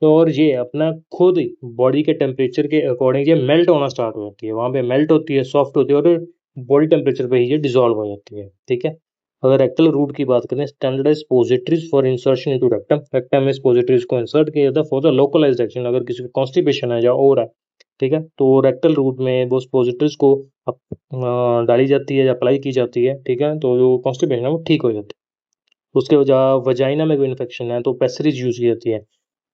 तो और ये अपना खुद बॉडी के टेम्परेचर के अकॉर्डिंग ये मेल्ट होना स्टार्ट हो जाती है, वहाँ पे मेल्ट होती है, सॉफ्ट होती है, और बॉडी टेम्परेचर पे ही ये डिजॉल्व हो जाती है, ठीक है। अगर रेक्टल रूट की बात करें, standardize suppositories for insertion into rectum, rectum में पोजिटरीज को इंसर्ट किया जाता है फॉर द लोकलाइज्ड एक्शन, अगर किसी को कॉन्स्टिपेशन है या और है, ठीक है, तो रेक्टल रूट में वो पोजिटरीज को डाली जाती है या अप्लाई की जाती है, ठीक है, तो जो कॉन्स्टिपेशन है वो ठीक हो जाती है। उसके वजह वजाइना में कोई इन्फेक्शन है तो पेसरीज यूज की जाती है।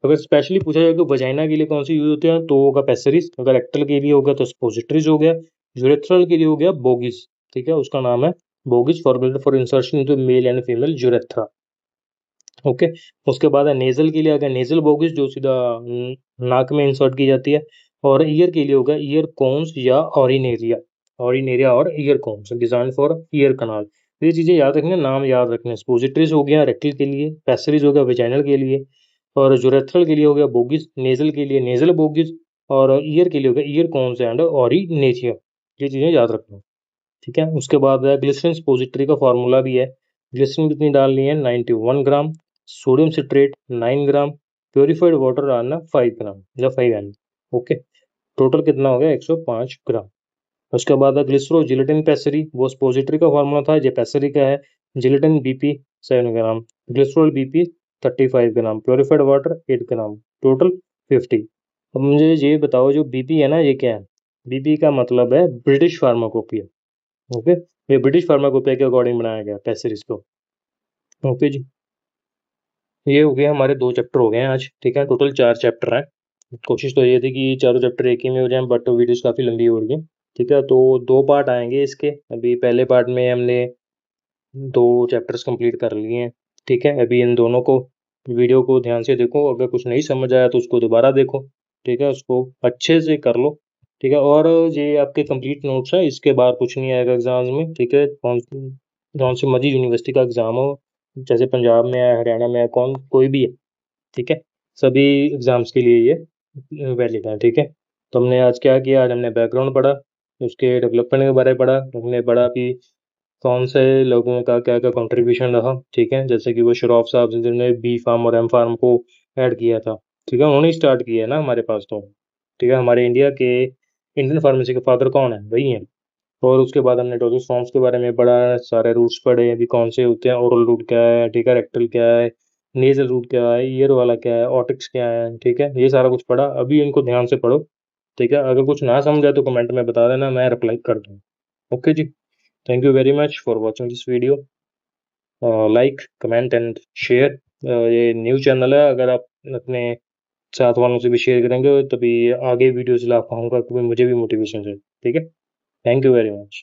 अगर स्पेशली पूछा जाए कि वजाइना के लिए कौन सी यूज होते हैं, तो होगा पेसरीज, अगर रेक्टल के लिए होगा तो स्पोजिटरीज हो गया, यूरेथ्रल के लिए हो गया बोगिस, ठीक है, उसका नाम है bougies, formulated for insertion into male and female urethra, okay. उसके बाद है नेजल के लिए अगर नेजल बोगिस, जो सीधा नाक में इंसर्ट की जाती है, और ईयर के लिए होगा ईयर कोन्स या ऑरिनेरिया, ऑरिनेरिया और ear cones design for ear canal. ये चीजें याद रखना, नाम याद रखने, स्पोजिटरीज हो गया रेक्टल के लिए, पेसरीज हो गया वेजाइनल के लिए, और यूरेथ्रल के लिए हो गया बोगिस, नेजल के लिए नेजल बोगिस, और ईयर के लिए हो गया ईयर कोन्स एंड ऑरिनेचिया। ये चीज़ें याद रखना, ठीक है। उसके बाद है ग्लिसरीन सपोजिटरी का फार्मूला भी है। ग्लिसरीन कितनी डालनी है, 91 ग्राम, सोडियम सिट्रेट 9 ग्राम, प्योरीफाइड वाटर डालना 5 ग्राम या 5 ml। ओके, टोटल कितना हो गया, 105 ग्राम। उसके बाद है ग्लिसरो जिलेटिन पेसरी, वो सपोजिटरी का फार्मूला था, ये पेसरी का है। जिलेटिन बीपी 7 ग्राम, ग्लिसरॉल बीपी 35 ग्राम, प्योरीफाइड वाटर 8 ग्राम, टोटल 50। अब मुझे ये बताओ, जो बीपी है ना, ये क्या है? बीपी का मतलब है ब्रिटिश फार्माकोपिया। ओके, ये ब्रिटिश फार्माकोपिया के अकॉर्डिंग बनाया गया पेसरिस को। ओके जी, ये हो गया, हमारे 2 चैप्टर हो गए हैं आज, ठीक है। टोटल 4 चैप्टर हैं। कोशिश तो ये थी कि चारों चैप्टर एक ही में हो जाएं, बट वीडियोस काफ़ी लंबी हो रही है, ठीक है। तो 2 पार्ट आएंगे इसके। अभी पहले पार्ट में हमने 2 चैप्टर्स कंप्लीट कर लिए हैं, ठीक है। अभी इन दोनों को, वीडियो को ध्यान से देखो, अगर कुछ नहीं समझ आया तो उसको दोबारा देखो, ठीक है। उसको अच्छे से कर लो, ठीक है। और ये आपके कंप्लीट नोट्स हैं, इसके बाहर कुछ नहीं आएगा एग्जाम्स में, ठीक है। कौन कौन सी मर्जी यूनिवर्सिटी का एग्जाम हो, जैसे पंजाब में है, हरियाणा में है, कोई भी है, ठीक है। सभी एग्जाम्स के लिए ये वैलिड है, ठीक है। तो हमने आज क्या किया, आज हमने बैकग्राउंड पढ़ा, उसके डेवलपमेंट के बारे में पढ़ा, हमने पढ़ा कि कौन से लोगों का क्या क्या कंट्रीब्यूशन रहा, ठीक है। जैसे कि वो शरॉफ साहब जिन्होंने बी फार्म और एम फार्म को ऐड किया था, ठीक है, उन्होंने स्टार्ट किया है ना हमारे पास तो, ठीक है। हमारे इंडिया के इंडियन फार्मेसी के फादर कौन है, वही है। और उसके बाद हमने डोसेज फॉर्म्स के बारे में पढ़ा, सारे रूट्स पढ़े, अभी कौन से होते हैं, ओरल रूट क्या है, ठीक है, रेक्टल क्या है, नेजल रूट क्या है, ईयर वाला क्या है, ऑटिक्स क्या है, ठीक है। ये सारा कुछ पढ़ा, अभी इनको ध्यान से पढ़ो, ठीक है। अगर कुछ ना समझ आए तो कमेंट में बता देना, मैं रिप्लाई कर दूँ। ओके जी, thank you very much for watching this video. Like, comment and share. ये न्यू चैनल है, अगर आप अपने साथ वालों से भी शेयर करेंगे तभी आगे वीडियोस ला पाऊंगा, क्योंकि मुझे भी मोटिवेशन है, ठीक है। Thank you very much.